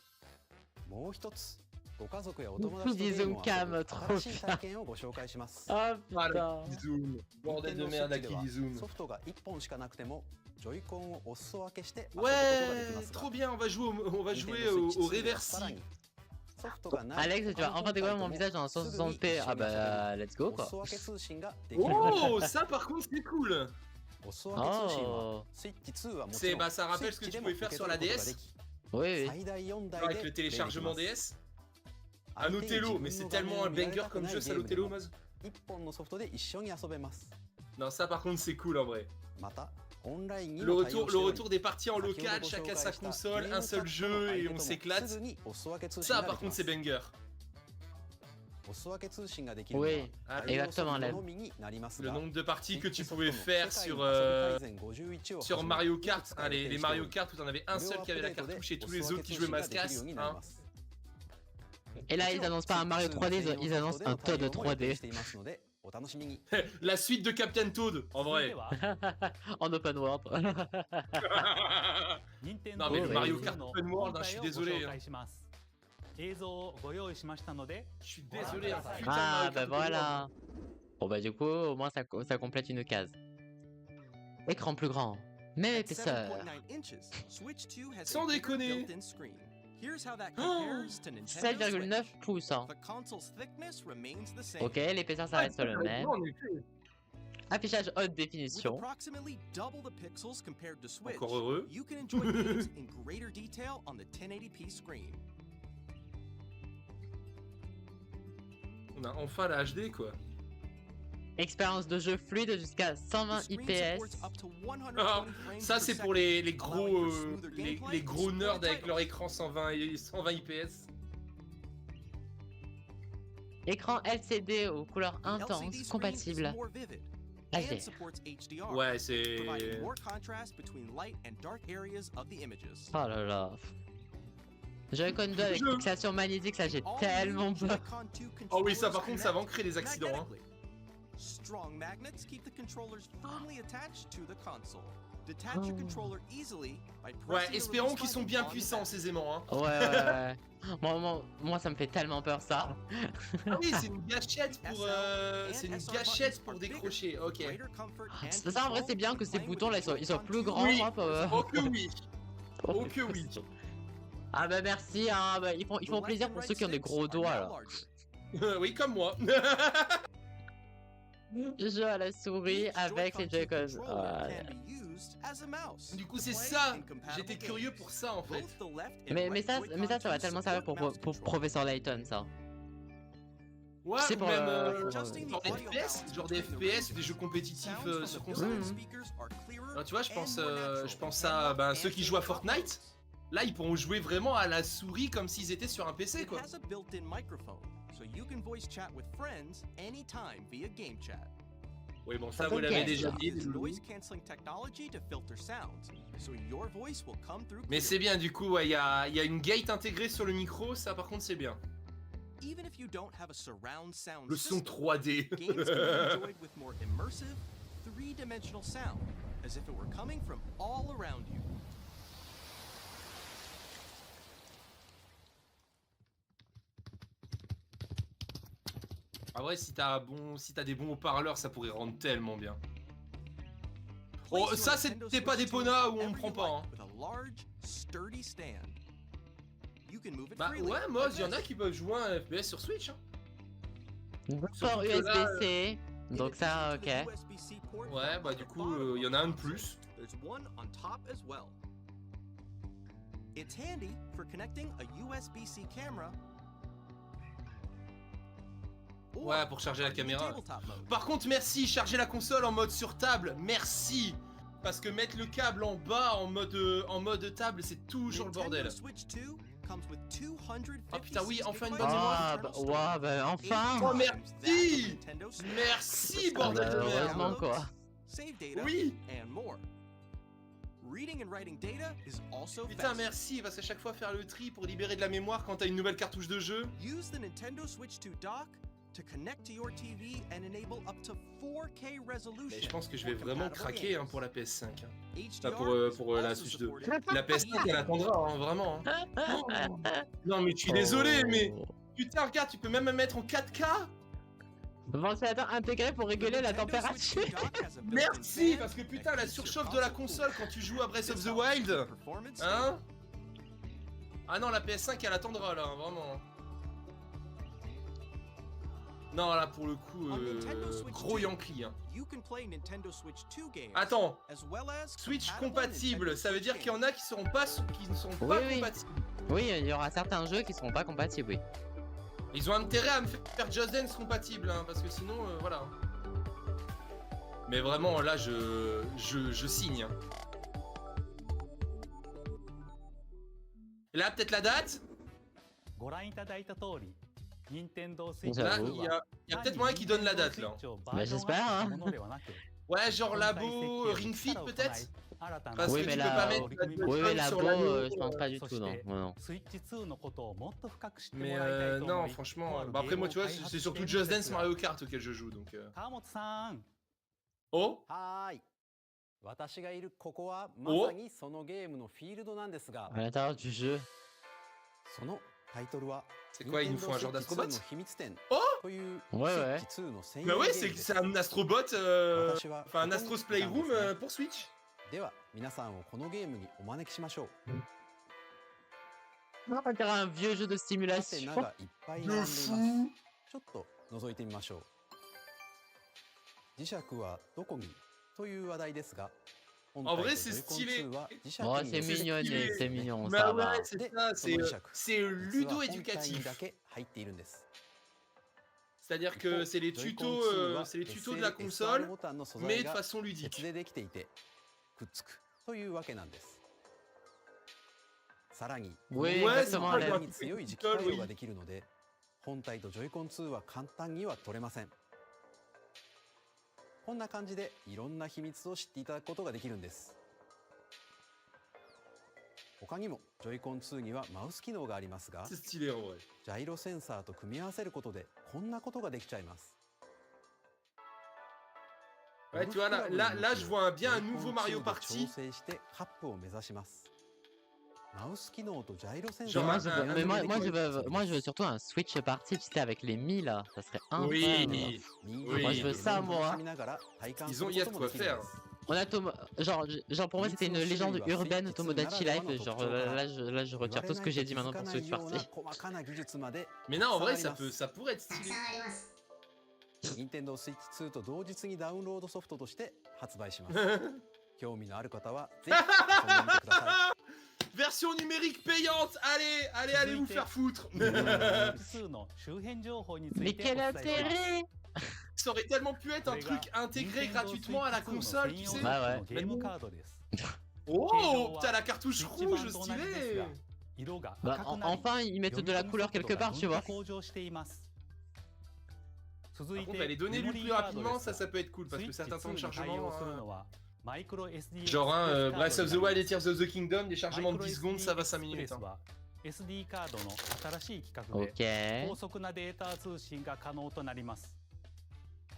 もう一つご家族やお友達と Dis ゲームを zoom 遊ぶ cam, trop 新しい体験をご紹介します Oh Voilà, putain. Zoom. Bordel de merde à qui dit ソ Zoom. フトが1本しかなくてもジョイコンをお裾分けして遊ぶことができ Ouais, ますが trop bien, on va jouer Nintendo au, Switch au 2 では reversi. さらにソフトがない Alex, tu vas enfin découvrir mon visage en 160p. Ah bah, let's go お quoi. 裾分け通信ができる Oh, ça par contre c'est cool. お裾分け通信は Oh. スイッチ2はもち C'est ろん bah ça rappelle ce que tu pouvais faire sur la DS Oui, oui. 最大4台 avec で le téléchargement プレイでき DS. ます Un Othello, mais c'est tellement un banger comme jeu ça l'Othello, Maz. 1本のソフトで一緒に遊べます Non, ça par contre c'est cool en vrai. またオンラインに Le も対応 retour, して le おり retour des parties en 先ほど local, ご紹 chacun 介 sa した console, ゲーム un seul チャットの jeu et 相手 on とも s'éclate. すぐにお裾分け通信 Ça がで par きま contre す c'est banger. お裾分け通信ができるのは Oui, あ対応 exactement, ソフト Lev. のみになります Le が nombre de parties que tu スイッチソフト pouvais の faire 世界 sur, の遊び改善51を sur はじめ Mario Kart, いくつか hein, 予定 les しており Mario Kart où t'en avais un 無料 seul アッ qui avait プ la デートで cartouche et お tous les 裾分 autres け qui 通 jouaient 信ができる Mascas. ようになり Hein. ます Et là, ils annoncent pas un Mario 3D, ils annoncent un Toad 3D お楽しみに La suite de Captain Toad, en それで vrai. は en open world. 任天 Non 堂 mais le Oh, Mario oui. Kart の Open 本 World, hein, je 体 suis をご désolé. 紹 hein. 介します映像をご用意しましたので Je suis désolé, un putain de Ah Mario bah Kart Open World. voilà. Bon bah du coup, au moins ça complète une case. Écran plus grand. Même At épaisseur. 7.9 inches, Switch 2 has Sans a bigger déconner. built-in screen. Here's how that Oh, compares to Nintendo 7,9 Switch. pouces. Hein. The console's thickness remains the same. Ok, l'épaisseur ça reste le même. En effet. Affichage haute With définition. approximately double the pixels compared to Switch, Encore heureux. you can enjoy games in greater detail on the 1080p screen. On a enfin la HD quoi. Expérience de jeu fluide jusqu'à The 120 screen IPS. supports up to 120 Ah, frames ça per c'est pour second, les allowing gros for smoother gameplay les gros and nerds smoother avec leur titles. écran 120 IPS. Écran LCD aux couleurs The LCD intenses screen is compatible. more vivid HDR. and supports HDR, Ouais, c'est providing more contrast between light and dark areas of the images. Oh là là. Joy-Con 2 avec Je- fixation magnétique, ça j'ai All tellement new peur. Joy-Con 2 Oh oui, ça controllers par contre ça va en connect créer des accidents hein. magnetically. Strong magnets keep the controllers firmly attached to the console. Detach your Oh. controller easily by Ouais, pressing the espérons release qu'ils sont button bien on the puissants back. ces aimants hein. Ouais, ouais, ouais. Moi, ça me fait tellement peur ça. Ah oui, c'est une gâchette pour c'est une gâchette pour décrocher. OK. Greater comfort and Ça en vrai control c'est bien que ces playing with boutons là the ils soient Joy-Con plus 2 grands. Oui. Moi, Oh que oui. Oh que oui. Ah bah merci, hein, bah, ils font The plaisir left pour and ceux qui ont des right gros sticks are doigts now là. larger. Oui, comme moi. Je joue à la souris Each avec les Joy-Con 2 Joy-Con. controller Ouais. can be used as a mouse Du coup, to c'est play ça. incompatible J'étais curieux pour ça en fait. Both the left and Mais right ça Joy-Con ça va 2 tellement servir support pour mouse control. Professeur Layton ça. Ouais, C'est ou pour, même pour, genre des FPS, genre des FPS, des jeux compétitifs sur console. Alors tu vois, je pense à ceux qui jouent à Fortnite. Là, ils pourront jouer vraiment à la souris comme s'ils étaient sur un PC It quoi. has a built-in microphone, so you can voice chat with friends anytime via game chat. Oui, bon, ça Ça vous peut l'avez être. déjà dit. Uses noise canceling technology to filter sounds, so your voice will come through Mais c'est clearly. bien, du coup, il y a une gate intégrée sur le micro, ça par contre c'est bien. Even if you don't have a surround sound Le son system, 3D. games can be enjoyed with more immersive, three-dimensional sound, as if it were coming from all around you. Ah ouais, si t'as des bons haut-parleurs, ça pourrait rendre tellement bien. Oh, ça c'était pas des Pona où on me prend pas. Hein. Bah ouais, Moz, y'en a qui peuvent jouer un FPS sur Switch. Hein. Port USB-C. Donc ça, ok. Ouais, bah du coup, il y en a un de plus. It's handy for connecting a USB-C camera. Ouais, pour charger la caméra. Par contre, merci, charger la console en mode sur table, merci. Parce que mettre le câble en bas en mode table, c'est toujours le bordel. Ah putain, oui, enfin une bonne mémoire. Ah, bah, ouais, bah, enfin. Oh, merci. Merci, Ah, bordel bah, de heureusement, merde. quoi. Oui. Reading and writing data is also Putain, fast. merci, parce qu'à chaque fois faire le tri pour libérer de la mémoire quand t'as une nouvelle cartouche de jeu. Use the Nintendo Switch 2 dock to connect to your TV and enable up to 4K resolution. Mais je pense que je vais for vraiment compatible craquer hein, games. pour la PS5. Hein. HDR Pour is la also Switch 2. supported. La PS5 elle attendra, hein, vraiment. Hein. Oh. Non mais je suis désolé, mais putain regarde, tu peux même me mettre en 4K. Ventilateur intégré pour réguler la Nintendo Switch température. 2 dock has a built-in Merci, fan parce que putain that la keeps your surchauffe de la console cool. quand tu joues à Breath of This the helps Wild. keep performance Hein? stable. Ah non, la PS5 elle attendra là, hein, vraiment. Non là pour le coup, gros Yankee. Hein. You can play Nintendo Switch 2 games. Attends, As well as Switch compatible compatible, Nintendo ça veut dire Switch qu'il y en a qui ne sont pas Oui. compatibles. Oui, il y aura certains jeux qui seront pas compatibles, oui. Ils ont intérêt à me faire Just Dance compatible, hein, parce que sinon, voilà. Mais vraiment, là, je signe. Hein. Là, peut-être la date. ご覧いただいた通り、Nintendo Switch Là, il y a peut-être moyen qu'ils donnent la date, là. Bah, j'espère, hein. Ouais, genre Labo, Ring Fit, peut-être. Parce Oui, que mais tu là, peux pas mettre la Oui, mais Joy-Con la sur Bo, l'anneau. je pense pas du tout, non. Non. Mais non, franchement. Bah après, moi, tu vois, c'est surtout Just Dance Mario Kart auquel je joue, donc. 川本さん Oh. はーい。私がいるここはまさにそのゲームのフィールドなんですが、 À l'intérieur du jeu. そのタイトルは C'est quoi, il nous faut un genre Nintendo Switch 2 の d'astrobot? 秘密展 Oh という Ouais, ouais. Switch 2の専用 Bah ゲ ouais, ームです。 c'est un Astrobot, 私は enfin un Astro's Playroom pour Switch. では皆さんをこのゲームにお招きしましょう。 On dirait un vieux jeu de ハテ stimulation. ナがいっぱい並んでい De ます。 fou. ちょっと覗いてみましょう。磁石はどこにという話題ですが、本 En 体 vrai, と c'est ジョイコン stylé. 2は磁石 Oh, に c'est 寄せて mignon, stylé. c'est mignon, Bah ça va. ouais, c'est ça, その磁石 c'est 実は本体に ludo-éducatif. だけ入っているんです。 C'est-à-dire que c'est les tutos, de la console, mais de façon 鉄 ludique. でできていてくっつくというわけなんです。さらに、 Oui, Ouais, exactement. c'est là. pas に強い磁気対応ができるので、本体とジョイコン2は簡単には取れません。こんな感じでいろんな秘密を知っていただくことができるんです。他にもジョイコン2にはマウス機能がありますが、 C'est stylé en vrai. ジャイロセンサーと組み合わせることでこんなことができちゃいます。 Ouais, tu vois, là, je vois bien un nouveau Mario 調 Party. 整してカップを目指します。マウス機能とジャイロセンサ Genre ー Moi, が je veux, un mais moi, nouvel moi, je veux surtout un Switch party, tu sais, avec les Mi là. Ça serait incroyable. Oui. Moi, je veux ça, moi. Il y a de quoi faire. On a genre pour moi, c'était une légende urbaine Tomodachi Life. Genre là, je retire tout ce que j'ai dit maintenant pour Switch party. Mais non, en vrai, ça pourrait être stylé. Nintendo Switch 2と同日にダウンロードソフトとして発売します。興味のある方はぜひ遊んでみてください。 Version numérique payante. Allez vous faire foutre. Mais quel intérêt! Ça aurait tellement pu être un truc intégré gratuitement à la console, tu sais. Ouais, Oh, t'as la cartouche rouge stylée. Bah, enfin, ils mettent de la couleur quelque part, tu vois. Par contre, elle est donnée lui plus rapidement, ça peut être cool parce que certains temps de chargement. Genre, Breath of the Wild et Tears of the Kingdom, des chargements de 10 secondes, ça va 5 minutes. Hein. SD カードの新しい規格で Ok. 高速なデータ通信が可能となります。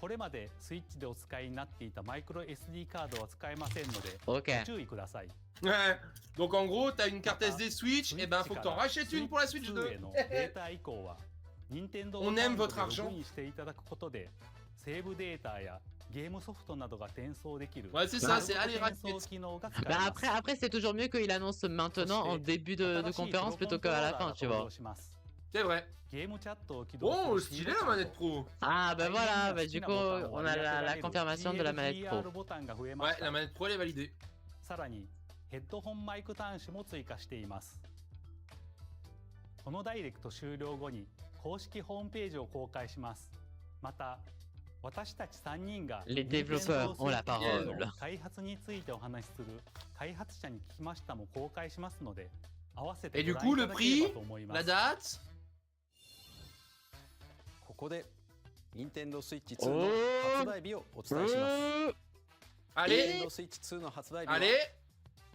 これまでスイッチでお使いになっていたマイクロ SD カードは使えませんので Ok. ご注意ください。 Ouais. Donc en gros, t'as une carte SD Switch, et ben faut que t'en rachètes une pour la Switch 2 2. へのデータ移行は On aime votre argent. ログインしていただくことで、セーブデータやゲームソフトなどが転送できる。 Ouais, c'est ça, c'est allez, 転 rapide. 送機能が使え Bah ます。 après c'est toujours mieux qu'il annonce maintenant en début de conférence plutôt qu'à la fin, tu vois. C'est vrai. ゲームチャットを起動する Oh, stylé la manette pro. Ah bah voilà, bah du coup on a la confirmation de la manette pro. ボタンが増えま Ouais, した。 la manette pro elle est validée. さらにヘッドホンマイク端子も追加しています。このダイレクト終了後に公式ホームページを公開します。また私たち3人が Les développeurs ont la parole. 開発についてお話しする開発者に聞きましたも公開しますので合わせ Et て du ご coup, 覧い le ただければ prix, と思いま la す。 date. ここで Nintendo Switch 2の発売日をお伝えします。 Allez, Nintendo Switch 2の発売日は allez.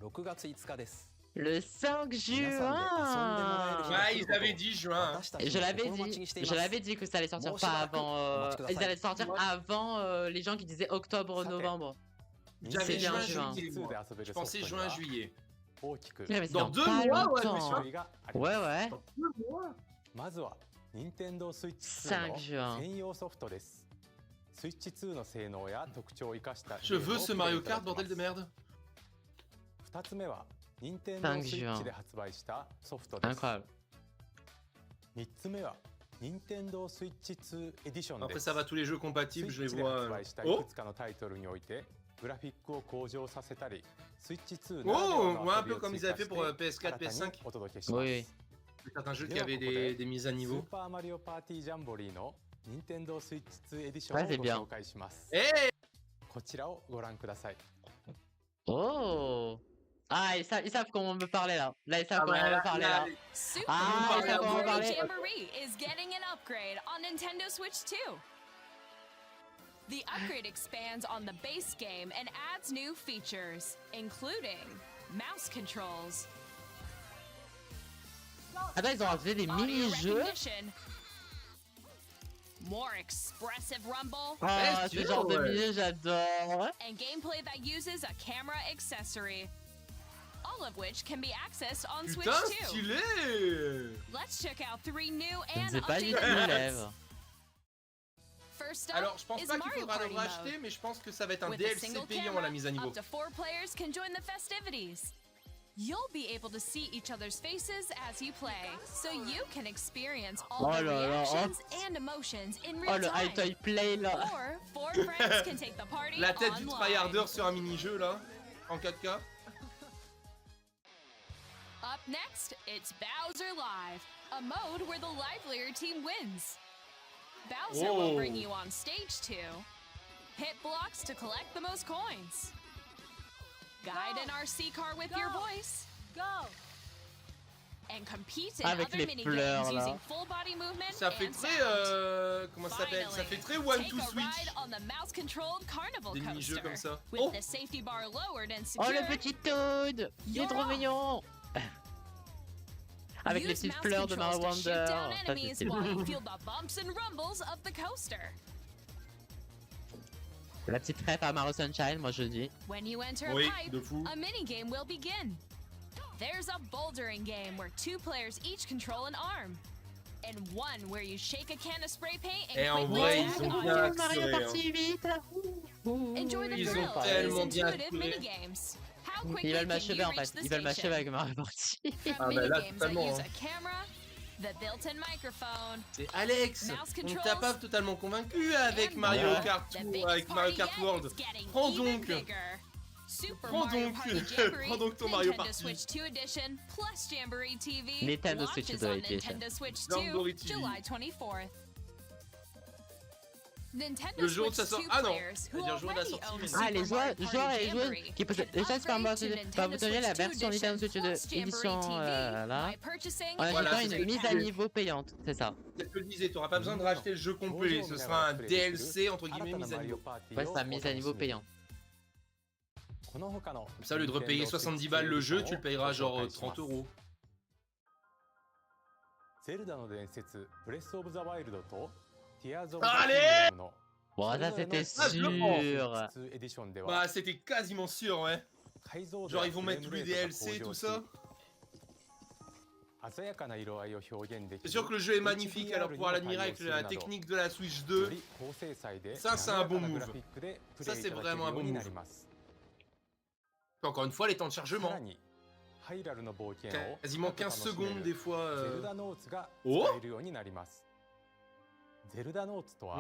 6月5日です。 Le 5 juin. Ouais, ils avaient dit juin. Et je l'avais dit que ça allait sortir pas avant. Ils allaient sortir avant les gens qui disaient octobre-novembre. J'avais C'est bien juin, juin. juillet. moi. Je pensais juin, juillet. 大きく Ouais, mais c'est Dans dans 2 pas mois, ouais, longtemps. mais ça. があります。 Ouais ouais. Dans 2 mois. まずは Nintendo Switch 5 2の juin. 専用ソフトです。Switch 2の性能や特徴を生かした Je veux ce Mario Kart, bordel de merde. 2つ目は Nintendo 5 juin. Switch で発売したソフトです。 Incroyable. 3つ目は Nintendo Switch 2 Edition Après, です ça va, tous les jeux compatibles, je les Switch で vois. 発売したい Oh, くつかのタイトルにおいてグラフィックを向上させたり Switch 2ならでは oh, の ouais, un 遊び peu を comme 追 ils 加 avaient して pour PS4, 新たに PS5. お届けします。 Oui. Certains jeux qui では avaient ここで des mises à スー niveau. パーマリオパーティージャンボリーの Nintendo Switch 2 Edition Ouais, c'est をご bien. 紹介します。 Eh, こちらをご覧ください。 Oh. Ah, ils savent comment on veut parler là. Là, ils savent ah comment bah, on veut parler là. Super Ah, ils savent comment Mario parler. Jamboree is getting an upgrade on Nintendo Switch 2. The upgrade expands on the base game and adds new features, including mouse controls, Attends, ils ont rajouté des audio mini-jeux. recognition, more expressive rumble, Oh, Ouais, ce genre de ouais. mini-jeux, j'adore. and gameplay that uses a camera accessory. All of which can be accessed on Switch putain, 2. stylé. Let's check out 3 new Je ne and sais pas du updated tout, modes. lève. First up Alors, je pense is pas qu'il Mario faudra le Party racheter, mode. mais je pense que ça va être un With a DLC single payant à camera, la mise à niveau. up to 4 players can join the festivities. You'll be able to see each other's faces as you play, so you can experience all Oh the là là, reactions and emotions in Oh, real le time. high-toy play là. Or 4 friends can take the party La tête du online. tryharder sur un mini-jeu là, en 4K. Up next, it's Bowser Live, a mode where the livelier team wins. Bowser will Oh. bring you on stage 2. Hit blocks to collect the most coins. Guide an RC car with your voice. Go! And compete in Avec other les minigames fleurs, là. using full body movement Ça fait and très sound. comment ça s'appelle? Ça fait très Finally, one take to a switch. ride on the mouse-controlled carnival Des mini-jeux comme coaster. ça. With Oh, the safety bar lowered and Oh, secured. le petit Toad. Il est trop mignon. Avec les Use petites mouse fleurs de Mario controls to shoot Wonder. down Ça, c'est enemies stylé. while you feel the bumps and rumbles of the coaster. La petite ref à Mario Sunshine, moi je dis. When you enter oui, a pipe, de fou. a minigame will begin. There's a bouldering game where 2 players each control an arm. And one where you shake a can of spray paint and Et en quickly vrai, tag ils ont on bien it. Mario accéléré, hein. Party 8. Enjoy the Ils ont thrill of these tellement bien intuitive accéléré. minigames. How quickly Ils veulent can m'achever you en reach fait. the Ils veulent m'achever station? avec Mario Party. From Ah bah là, minigames that totalement, use hein. a camera, the built-in microphone, C'est Alex. Mouse On controls. t'a pas totalement convaincu avec and Mario more. Kart The 2, biggest avec Mario party Kart yet World. is getting Prends even donc. bigger. Super Prends Mario donc. Party Jamboree, Prends donc ton Mario Nintendo Party. Switch 2 Edition plus Jamboree TV Nintendo Switch launches 2 on Edition. Nintendo Switch 2 Jamboree TV. July 24th. Nintendo Le jour où Switch ça sort. 2 Ah non, players who c'est-à-dire le jour de la already sortie, own mais Super Ah, les Mario Party joueurs et joueuses Jamboree qui possèdent can déjà Super Mario upgrade to Party, vous obtenir la Nintendo version Switch 2 Nintendo Switch 2 plus Jamboree édition TV là, by purchasing en ajoutant Voilà, une c'est ça. mise à niveau payante, c'est ça. C'est ce que je disais, t'auras pas besoin de racheter le jeu complet, ce sera un DLC entre guillemets mise à niveau. Ouais, c'est la mise à niveau payant. Comme ça, au lieu de repayer 70 balles le jeu, tu le payeras genre 30 €. ゼルダの伝説ブレスオブザワイルドとティアーズオブ Allez の Bon, ça c'était Ah, je le prends. sûr. 2エディションでは Bah, c'était quasiment sûr, ouais. 改造 Genre, ils vont mettre tous les DLC et tout ça. 鮮やかな色合いを表現でき C'est る sûr que le jeu est magnifique, alors pouvoir l'admirer avec la technique de la Switch 2, より高精細で Ça, c'est un bon 滑らかな move. グラフィックでプレ Ça, イい c'est ただける vraiment un よう bon にな move. ります Encore une fois, les temps de さ chargement, らにハイラルの冒険を quasiment 15 secondes des fois. ゼルダノーツが使えるようになりますゼルダノーツとは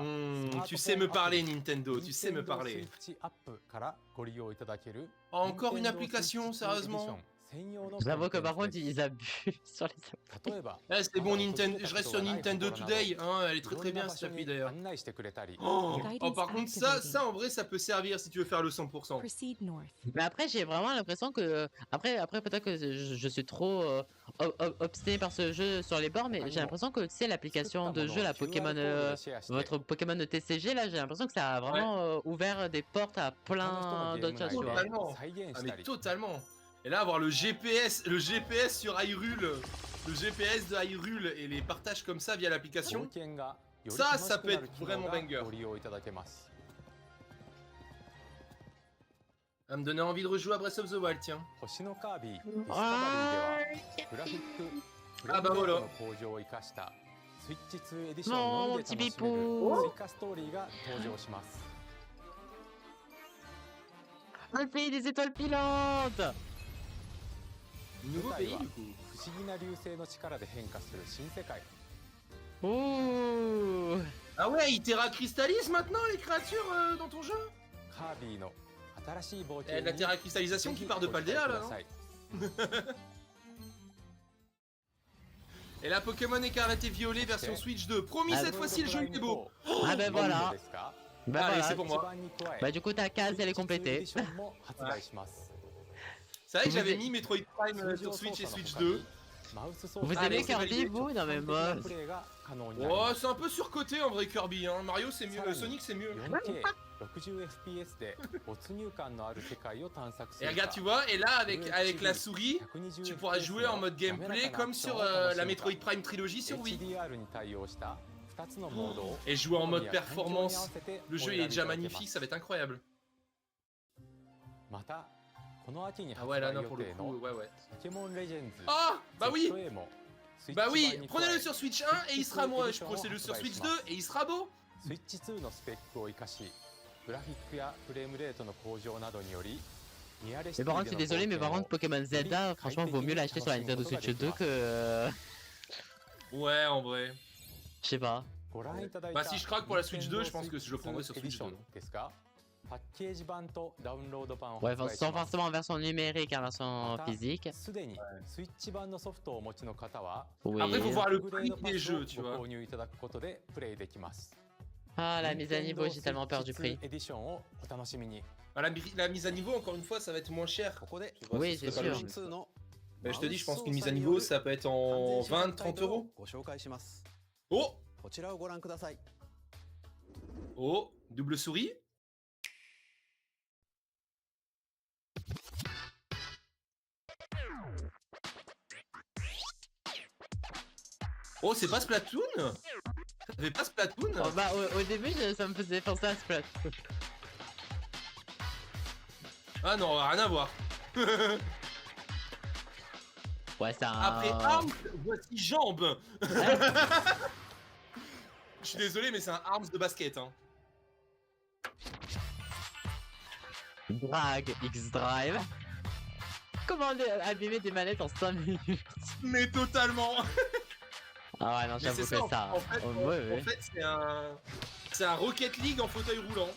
Tu sais me parler, Nintendo, tu sais me parler. スイッチアップからご利用いただける Encore une Nintendo application, Switch 2 sérieusement? Edition 専用の J'avoue que コンテン par ツ contre, です ils abusent sur les. 例えば Eh, c'est bon, Nintendo. Je reste sur Nintendo Today, hein, elle est très très bien cette appli d'ailleurs. 案内してくれたり Oh, Guidance par contre, ça en vrai, ça peut servir si tu veux faire le 100%. Proceed north. Mais après, j'ai vraiment l'impression que. Après peut-être que je suis trop obstiné par ce jeu sur les bords, mais j'ai l'impression que tu sais, l'application de jeu, la Pokémon. Votre Pokémon de TCG, là, j'ai l'impression que ça a vraiment ouvert des portes à plein d'autres choses, tu vois. Totalement. Ah, mais totalement. Et là, avoir le GPS sur Hyrule, le GPS de Hyrule et les partages comme ça via l'application, 冒険がより Ça, 楽し ça く peut なる être 機能 vraiment が banger. ご利用いただけます ça me donnait envie de rejouer à Breath of the Wild, tiens. 星のカービィディスカバリーではグラフィックフレームレートの向上を生かしたスイッチ2エディションのみで楽しめる追加ストーリーが登場します Le pays des étoiles filantes! Nouveau 舞台 pays は du coup. 不思議な流星の力で変化する新世界 Ouh! Ah ouais, il terra cristallise maintenant les créatures dans ton jeu? カービィの新しい冒 Eh, 険 de la に terra cristallisation qui part de ご期待 Paldea く là, だ non? さい Et la Pokémon Écarlate et Violet version Switch 2. Promis, Ah, cette fois-ci le jeu il est beau. Ah ben voilà! ですか Ben Allez, voilà! c'est pour 一 moi. 番に加え Bah du coup ta case elle est スイッチ2エディ complétée. ションも発売します C'est vrai que Vous j'avais êtes- mis Metroid Prime 通 sur 常 Switch et 操作の Switch 他に 2. マウス操 Vous 作 Allez, aimez c'est Kirby validé. vous? Non mais 完璧 moi... なプレイが可能になり Oh, ます c'est un peu surcoté en vrai Kirby, hein. Mario c'est mieux, Salut. Sonic c'est mieux. 4K 60fps で没入感のある世界を探索す Et る regarde, か tu vois, et là avec la souris, 120 tu pourras jouer en mode gameplay comme sur la Metroid Prime Trilogy sur Wii. HDR に対応した2つのモードを Et jouer en mode 好みや環境に合わ performance. せて Le jeu お il 選 est び déjà いただけます magnifique, ça va être incroyable. またこの秋に Ah 発 ouais, là, 売 non, 予 pour le 定 coup, の ouais, ouais. ポケモンレジェンズ Ah, bah oui, ZA もスイッチ bah 版 oui, に加え prenez-le sur Switch 1 et il sera moche. Prenez-le sur Switch 2 et il sera beau. スイッチ2のスペックを生かしグラフィックやフレームレートの向上などによりリアレシテ Mais ィ par で contre je の suis désolé mais par 冒 contre 険を Pokémon Zelda franchement vaut mieux l'acheter sur la Nintendo Switch 2 que... Ouais, en vrai. Je sais pas. ご覧いただいた Bah si je craque pour la Switch 2, je pense que je le prendrai sur Switch 2. ですがパッケージ版とダウンロード版を Ouais 発売し sans ます forcément en version numérique, en version physique. すでにスイッチ版のソフトをお持ちの方は Oui. Après, faut voir le アップグレー prix ドパ des スを jeux, tu ご vois. 購入いただくことでプレイできます Ah la mise à niveau, j'ai tellement peur du prix. エディションをお楽しみに Bah, la mise à niveau, encore une fois, ça va être moins cher. ここで Tu vois, Oui, ce c'est serait pas sûr. logique. 2の Bah, je te dis, je pense qu'une mise à niveau, ça peut être en 20-30 euros. ご紹介します Oh, こちらをご覧ください oh, double souris. Oh, c'est pas Splatoon? Ça fait pas Splatoon? Oh, bah au début ça me faisait penser à Splatoon. Ah non, rien à voir. Ouais c'est un... Après Arms, voici Jambes. Je suis désolé, mais c'est un Arms de basket. Hein. Drag X-Drive. Comment abîmer des manettes en 5 minutes? Mais totalement. Ah ouais non Mais j'avoue c'est que ça, ça... en fait, Oh, en- ouais, en ouais. fait, c'est un Rocket League en fauteuil roulant.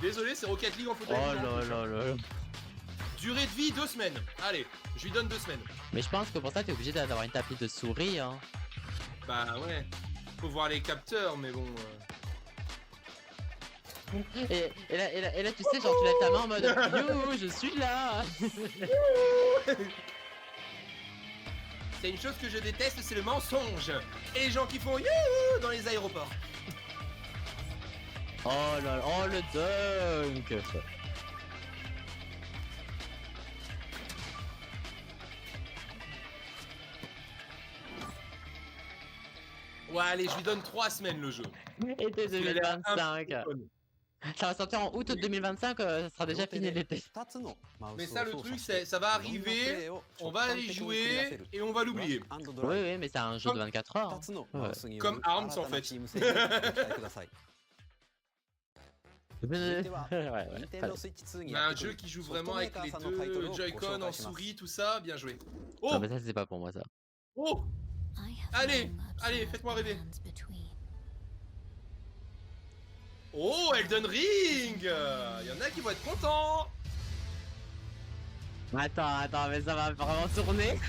Désolé, c'est Rocket League en fauteuil Oh roulant. là là là. Durée de vie 2 semaines. Allez, je lui donne 2 semaines. Mais je pense que pour ça t'es obligé d'avoir une tapis de souris hein. Bah ouais. Faut voir les capteurs, mais bon. Et là tu sais genre tu lèves ta main en mode yo je suis là. C'est une chose que je déteste, c'est le mensonge. Et les gens qui font youhou dans les aéroports. Oh là là, oh le dunk. Ouais, allez, je lui donne 3 semaines le jeu. Été Parce qu'il a l'air 2025. un peu fun. Ça va sortir en août 2025, ça sera déjà fini l'été. Mais ça, le truc, c'est ça va arriver, on va y jouer et on va l'oublier. Oui, mais c'est un jeu de 24 heures. Ouais. Comme Arms en fait. Ouais, Mais un jeu qui joue vraiment avec les deux Joy-Con en souris, tout ça, bien joué. Oh, non, mais ça, c'est pas pour moi, ça. oh, allez, allez, faites-moi rêver. Oh, Elden Ring! Il y en a qui vont être contents! Attends, mais ça va vraiment tourner?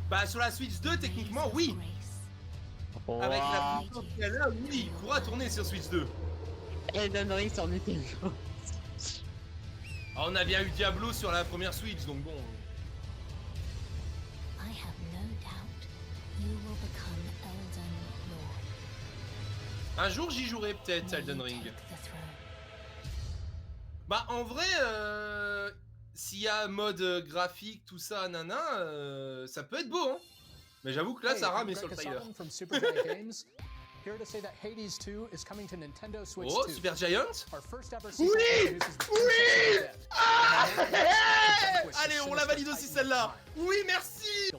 Bah, sur la Switch 2, techniquement, oui! Oh. Avec la puissance qu'elle a, oui, il pourra tourner sur Switch 2. Elden Ring sur Nintendo. Ah, on a bien eu Diablo sur la première Switch, donc bon. Un jour, j'y jouerai peut-être, Elden Ring. Bah, en vrai, s'il y a mode graphique, tout ça, nana, ça peut être beau, hein. Mais j'avoue que là, ça rame sur le trailer. Oh, Super Giant? Oui! Oui! Ah! Allez, on la valide aussi celle-là! Oui, merci!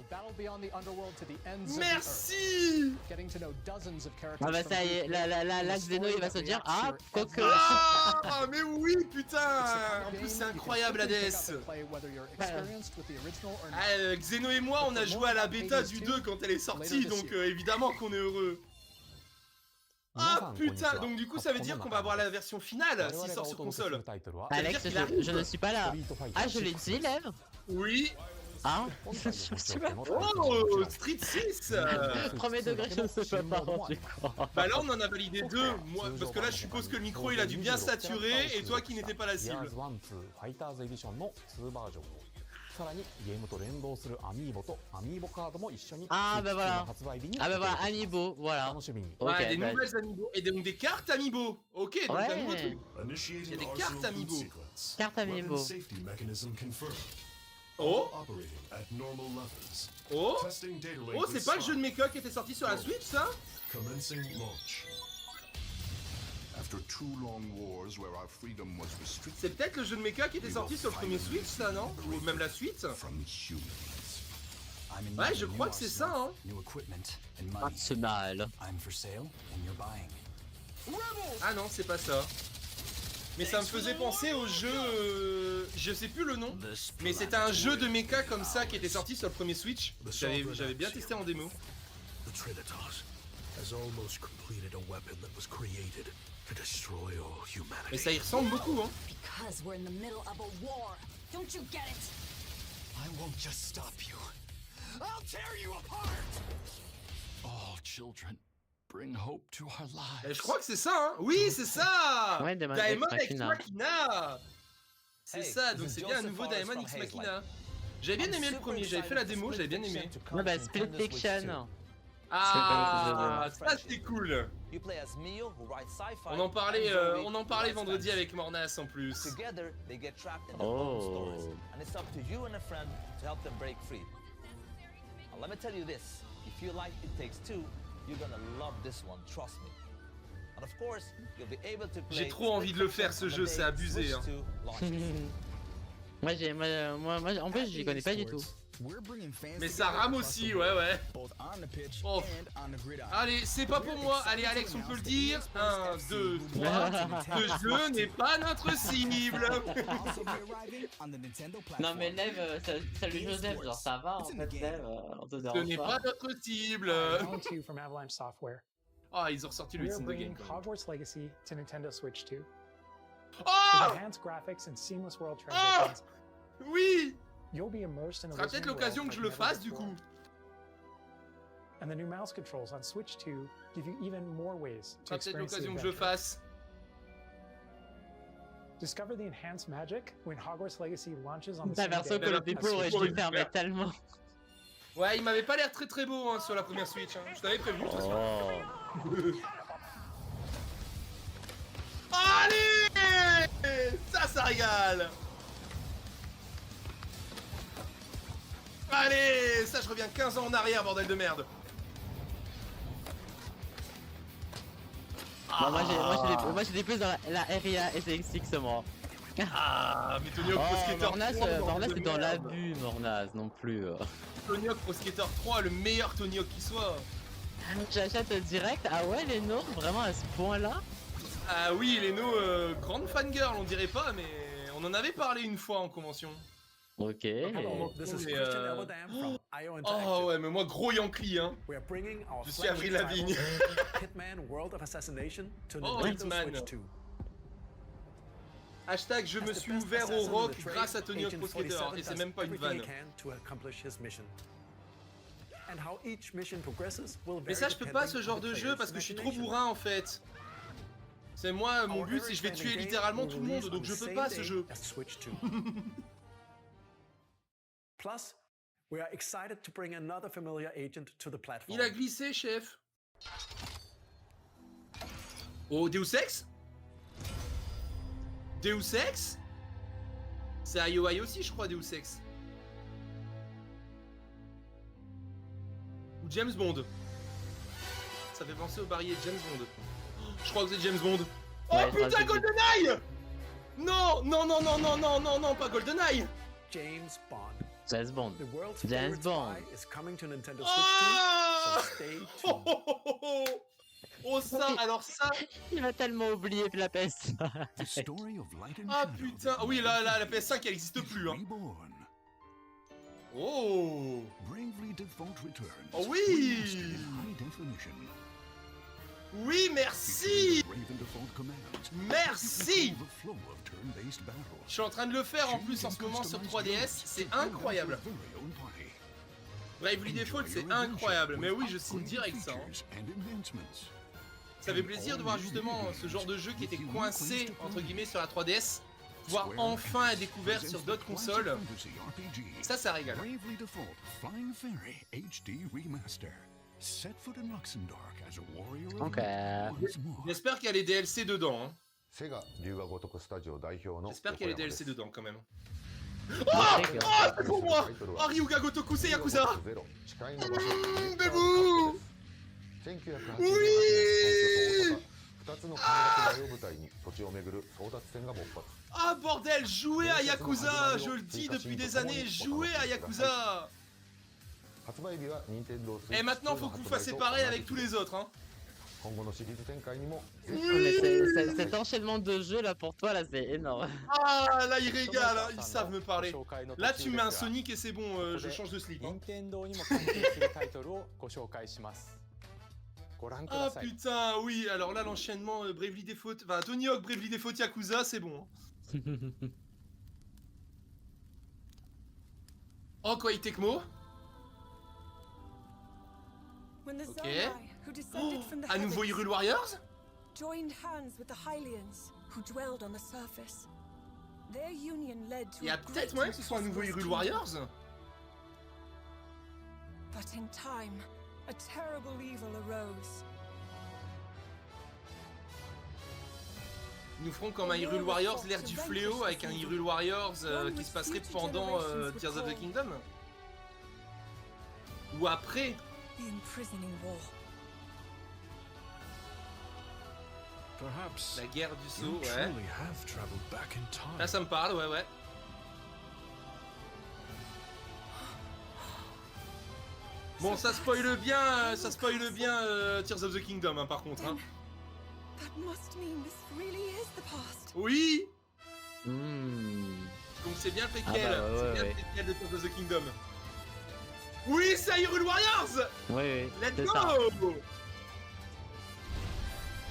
Merci! Ah bah ça y est, là Xeno il va se dire ah, quoique. Ah, mais oui, putain! En plus, c'est incroyable, Hades! Ah, Xeno et moi, on a joué à la bêta du 2 quand elle est sortie, donc évidemment qu'on est heureux. Ah putain, donc du coup ça veut dire qu'on va avoir la version finale s'il sort sur console. Alex, je ne suis pas là. Ah, je l'ai dit, Lève? Oui. Ah, je me suis pas... Oh, Street 6. Premier degré, je ne sais pas rendu compte. Bah là on en a validé deux, moi, parce que là je suppose que le micro il a dû bien saturer et toi qui n'étais pas la cible. Ah bah voilà. Ah bah voilà, Amiibo, voilà. Ouais, des nouvelles Amiibo et donc des cartes Amiibo. Ok, donc un nouveau truc. Il y a des cartes Amiibo. Carte Amiibo. Oh. Oh. Oh, c'est pas le jeu de mecha qui était sorti sur la Switch, ça? C'est peut-être le jeu de mecha qui était sorti sur le premier Switch, ça, non? Ou même la suite? Ouais, je crois que c'est ça, hein. Ah, c'est mal. Ah non, c'est pas ça. Mais ça me faisait penser au jeu... je sais plus le nom, mais c'était un jeu de mecha comme ça qui était sorti sur le premier Switch. J'avais bien testé en démo. Mais ça y ressemble beaucoup, hein. Et je crois que c'est ça, hein. Oui, c'est ça. Ouais, Daemon X Machina. C'est ça, donc c'est bien un nouveau Daemon X Machina. J'avais bien aimé le premier, j'avais fait la démo, j'avais bien aimé. Ouais bah Split Fiction. Ah, ça c'était cool. On en parlait vendredi avec Mornas en plus. Oh. J'ai trop envie de le faire ce jeu, c'est abusé. Hein. moi, en plus, j'y connais pas du tout. Mais ça rame aussi, ouais. Oh. Allez, c'est pas pour moi. Allez, Alex, on peut le dire. 1, 2, 3. Ce jeu n'est pas notre cible. Non, mais Lev, salut Joseph, genre ça va en fait, Lev, on te dérange pas. Ce n'est pas notre cible. Ah, ils ont ressorti le It's in the Game. Hogwarts Legacy to Nintendo Switch 2. Oh! Enhanced graphics and seamless world Oh! transitions. Oui! You'll be immersed in Ce a sera peut-être l'occasion que je le fasse du coup. And the new mouse controls on Switch 2 give you even more ways Ce to sera peut-être experience the l'occasion que je le adventure. fasse. Discover the enhanced magic when Hogwarts Legacy launches on the Ta same version day que le as Pipo Switch aurait 2. dû faire, mais tellement. Ouais, il m'avait pas l'air très beau hein, sur la première Switch. Hein. Je t'avais prévenu de toute façon. Allez! Ça régale! Allez! Ça, je reviens 15 ans en arrière, bordel de merde! moi j'étais plus dans la RIA SXX moi. Ah, mais Tony Hawk Pro Skater 3, Mornaz de c'est dans merde. l'abus, Mornaz non plus. Tony Hawk Pro Skater 3, le meilleur Tony Hawk qui soit. J'achète direct, ah ouais les noms, vraiment à ce point-là? Ah oui, Leno, grande fangirl, on dirait pas, mais on en avait parlé une fois en convention. Ok. This is Mais, Christian Elverdam from IO Oh Interactive. ouais, mais moi gros Yankee, hein. We are bringing our Je suis Avril flagship Lavigne. title, Hitman World of Assassination to Oh, Nintendo Hitman. Switch 2. Hashtag je me As the suis best ouvert au assassin in rock the trade, grâce à Tony Hawk Agent Pro Skater, 47 et c'est does même pas une everything vanne. he can to accomplish his mission. And how each mission progresses will Mais vary ça je peux pas depending ce on genre the de jeu player's parce que je suis trop imagination. bourrin en fait. C'est moi, mon but c'est je vais tuer littéralement tout le monde, donc je peux pas ce jeu. Switch 2. Plus, we are excited to bring another familiar agent to the platform. Il a glissé, chef. Oh, Deus Ex? Deus Ex? C'est IOI aussi, je crois, Deus Ex. Ou James Bond. Ça fait penser au barillet de James Bond. Oh, je crois que c'est James Bond. Oh Ouais, putain, c'est- GoldenEye! Non, non, non, non, non, non, non, non, pas GoldenEye! James Bond. James Bond. The world's James favorite Bond. spy is coming to Nintendo Switch 2, Ah! so stay Oh, tuned. oh, oh, oh. Oh, ça, alors ça. Il va tellement oublier la PS. The story of light and Ah shadow putain, that oui, là, la PS5 elle existe plus, hein. reborn. Oh! Bravely Default returns. Oh oui! remastered in high definition. Oui, merci! Featuring Raven Default commands. Merci! The flow of turn-based battles. Je suis en train de le faire en plus en ce moment sur 3DS, c'est incroyable. Bravely Default, c'est incroyable, mais oui, je signe direct ça. Hein. Ça fait plaisir de voir justement ce genre de jeu qui était coincé entre guillemets sur la 3DS, pouvoir enfin être découvert sur d'autres consoles. Ça régale. Bravely Default Flying Fairy HD Remaster. Set foot in Luxembourg as a warrior of Ok. light once more. J'espère qu'il y a les DLC dedans. Hein. セガ龍が如くスタジオ代表の J'espère qu'il y a les 横山です DLC dedans quand même. Ah, Ah, c'est pour moi! Ah, Ryuga Gotoku, c'est Yakuza! ゼロ誓いの場所デブー1988oui 年2つの開発大を舞台に土地を巡る争奪戦が勃発 Ah bordel, jouez à Yakuza! Je le dis depuis des années, jouez à Yakuza! 発売日は Nintendo Switch Et maintenant faut que vous fassiez pareil avec tous les autres, hein. 今後のシリーズ展開にも Mais cet enchaînement de jeux là pour toi là c'est énorme. Ah là ils régalent, hein, ils savent me parler. Là tu mets un Sonic et c'est bon, je change de slip. Hein. 任天堂にも関係するタイトルをご紹介します。ご覧く Ah ださい。 putain, oui, alors là l'enchaînement Bravely Default, enfin Tony Hawk, Bravely Default, Yakuza, c'est bon. Hein. Oh Koei Tecmo. When the Ok. Zonai, who descended from the À nouveau heavens, Hyrule Warriors. joined hands with the Hylians, who dwelled on the surface. Their union led to Il y a a peut-être great moyen que ce soit un nouveau prosperous Hyrule kingdom. Warriors. But in time, a terrible evil arose. Ils nous feront comme un Hyrule Warriors, l'ère du fléau, avec un Hyrule Warriors qui se passerait pendant Tears of the Kingdom. Ou après. The imprisoning war. Perhaps La guerre du you sceau, ouais. truly have traveled back in time. Là ça me parle, ouais ouais. Bon ça spoile bien Tears of the Kingdom hein, par contre. Hein. That must mean this really is the past. Oui. Hmm. Donc c'est bien le préquel, Ah bah, ouais, c'est bien ouais. le préquel de Tears of the Kingdom. Oui, c'est Hyrule Warriors. Oui, Let's c'est go. ça.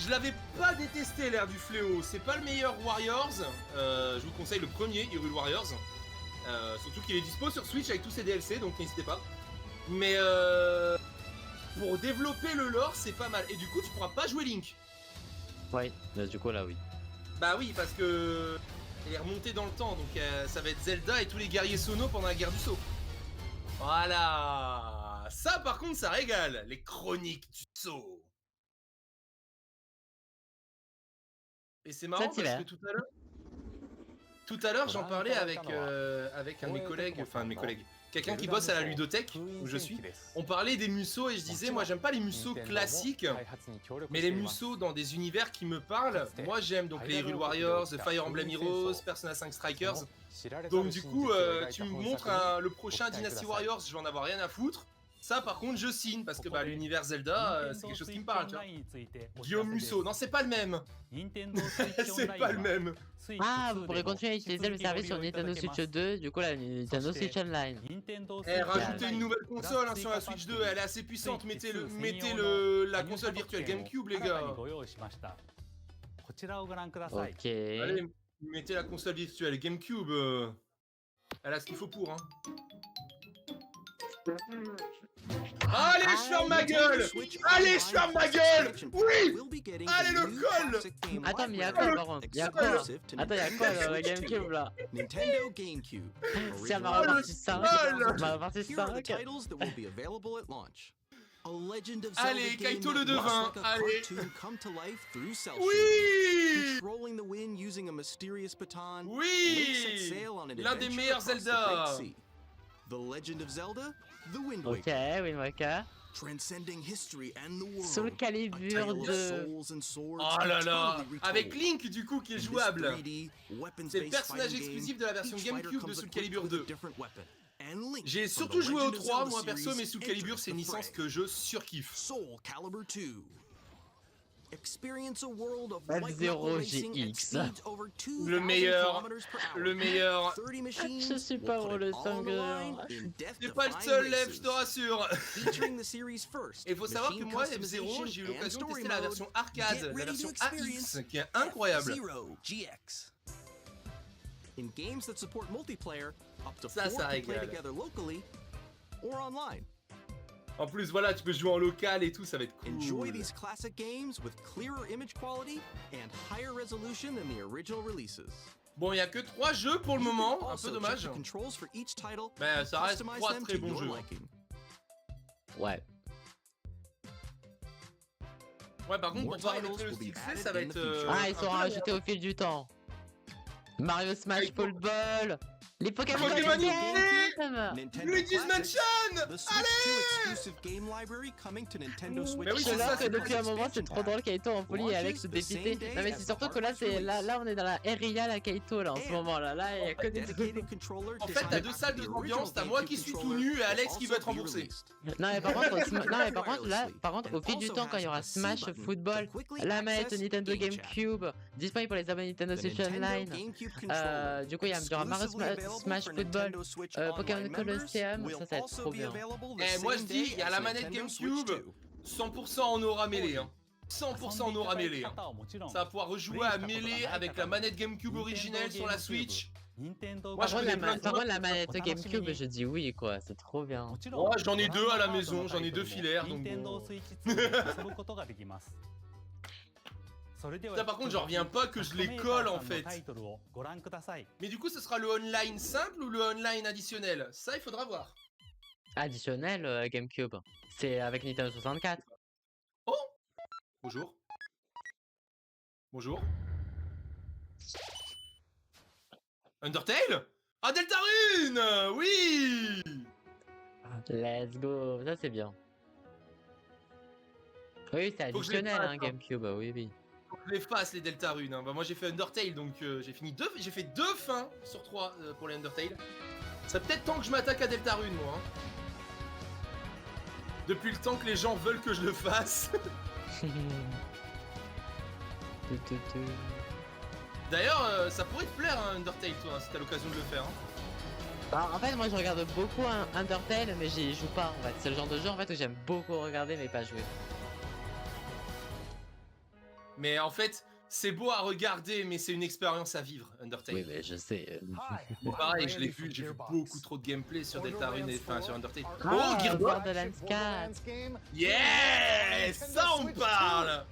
Je l'avais pas détesté l'ère du fléau, c'est pas le meilleur Warriors, je vous conseille le premier Hyrule Warriors, surtout qu'il est dispo sur Switch avec tous ses DLC donc n'hésitez pas. Mais pour développer le lore c'est pas mal, et du coup tu pourras pas jouer Link. Oui, du coup là oui. Bah oui parce que elle est remontée dans le temps donc ça va être Zelda et tous les guerriers Sono pendant la guerre du Sceau. Voilà, ça par contre ça régale, les chroniques du Sceau. Et c'est marrant parce que tout Tout à l'heure, j'en parlais avec un de mes collègues, quelqu'un qui bosse à la ludothèque où je suis. On parlait des Musou et je disais, moi j'aime pas les Musou classiques, mais les Musou dans des univers qui me parlent, moi j'aime donc les Hyrule Warriors, Fire Emblem Heroes, Persona 5 Strikers. Donc du coup, tu me montres le prochain Dynasty Warriors, je vais en avoir rien à foutre. Ça par contre je signe parce que l'univers Zelda c'est quelque chose qui me parle, tu vois. Guillaume Musso, non c'est pas le même. C'est pas le même. Ah, vous pourrez continuer à utiliser le service sur Nintendo Switch 2, du coup la Nintendo Switch Online. Rajoutez une nouvelle console sur la Switch 2, elle est assez puissante, mettez la console virtuelle GameCube les gars. Ok. Allez, mettez la console virtuelle GameCube, elle a ce qu'il faut pour hein. Allez, je ferme ma gueule! Allez, je ferme ma gueule! Oui! Allez, le col! Attends, mais y'a quoi par contre? Y'a quoi? Attends, y'a quoi dans la GameCube là? Nintendo GameCube. C'est à ma repartie 5. Ma repartie 5. Allez, Kaito le devin! Allez! Oui! L'un des meilleurs Zelda! The Legend of Zelda, The Wind Ok, Wind Waker. Soul Calibur 2. Oh là là! Avec Link du coup qui est jouable. C'est le personnage exclusif de la version GameCube de Soul Calibur 2. J'ai surtout joué au 3 moi perso, mais Soul Calibur c'est une licence que je surkiffe. F-Zero GX. Le meilleur. Je suis pas pour le sanguin. C'est pas le seul Lev, je te rassure. Et faut savoir que moi F-Zero, j'ai eu l'occasion de tester la version arcade, la version AX, qui est incroyable. Ça régale. En plus, voilà, tu peux jouer en local et tout, ça va être cool. Enjoy these classic games with clearer image quality and higher resolution than the original releases. Bon, il y a que 3 jeux pour le moment, un peu dommage. Mais ça reste 3 très bons jeux. Ouais. Ouais, par contre, pour paramétrer le succès, ça va être. Ah, ils sont rajoutés au fil du temps. Mario Smash Football. Les Pokémon Luigi's Mansion. Allez! Mais oui, c'est là que depuis un moment c'est trop drôle Kaito en folie et Alex se dépité. Non mais c'est surtout que là c'est là on est dans la area la Kaito là en ce moment là. Là il y a que des En fait t'as 2 salles de ambiance, t'as moi qui suis tout nu et Alex qui veut être remboursé. Non mais par contre au fil du temps quand il y aura Smash Football, la manette Nintendo GameCube disponible pour les abonnés Nintendo Switch Online. Du coup il y aura Mario Smash Football, Pokémon Colosseum, ça va être trop bien. Et moi je dis, il y a la manette GameCube, 100% en aura mêlé. 100% en aura mêlé. Ça va pouvoir rejouer à mêlée avec la manette GameCube originelle sur la Switch. Moi je connais plein de la manette GameCube, je dis oui quoi, c'est trop bien. Moi j'en ai 2 à la maison, j'en ai 2 filaires donc bon. Ça par contre j'en reviens pas que je les colle en fait. Mais du coup ce sera le online simple ou le online additionnel? Ça il faudra voir. Additionnel GameCube, c'est avec Nintendo 64. Oh! Bonjour. Bonjour. Undertale? Ah Deltarune! Oui! Let's go, ça c'est bien. Oui c'est additionnel hein, GameCube, oui. Faut que je les fasse les Deltarunes. Hein. Bah, moi j'ai fait Undertale donc j'ai fait 2 fins sur 3 pour les Undertale. Ça peut-être temps que je m'attaque à Deltarune moi. Hein. Depuis le temps que les gens veulent que je le fasse. D'ailleurs ça pourrait te plaire hein, Undertale toi si t'as l'occasion de le faire. Hein. Alors, en fait moi je regarde beaucoup Undertale mais j'y joue pas en fait. C'est le genre de jeu en fait que j'aime beaucoup regarder mais pas jouer. Mais en fait, c'est beau à regarder, mais c'est une expérience à vivre, Undertale. Oui, mais je sais. Pareil, j'ai vu beaucoup trop de gameplay sur Deltarune et sur Undertale. Oh, Borderlands 4. Yes, ça on parle.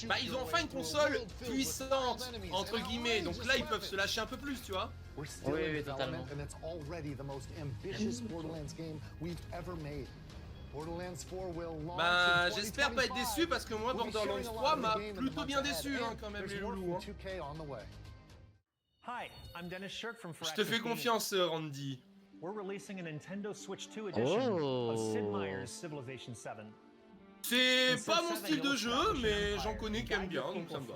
Bah ils ont enfin une console puissante, entre guillemets, donc là ils peuvent se lâcher un peu plus, tu vois. Oui, totalement. Bah, j'espère pas être déçu parce que moi, Borderlands 3 m'a plutôt bien déçu, hein, quand même, les loulous. Hein. Hi, I'm Dennis Shirk from Je te fais confiance, Randy. We're releasing a Nintendo Switch 2 edition of Sid Meier's Civilization 7. C'est pas mon style de jeu, mais j'en connais qui aiment bien, donc ça me va.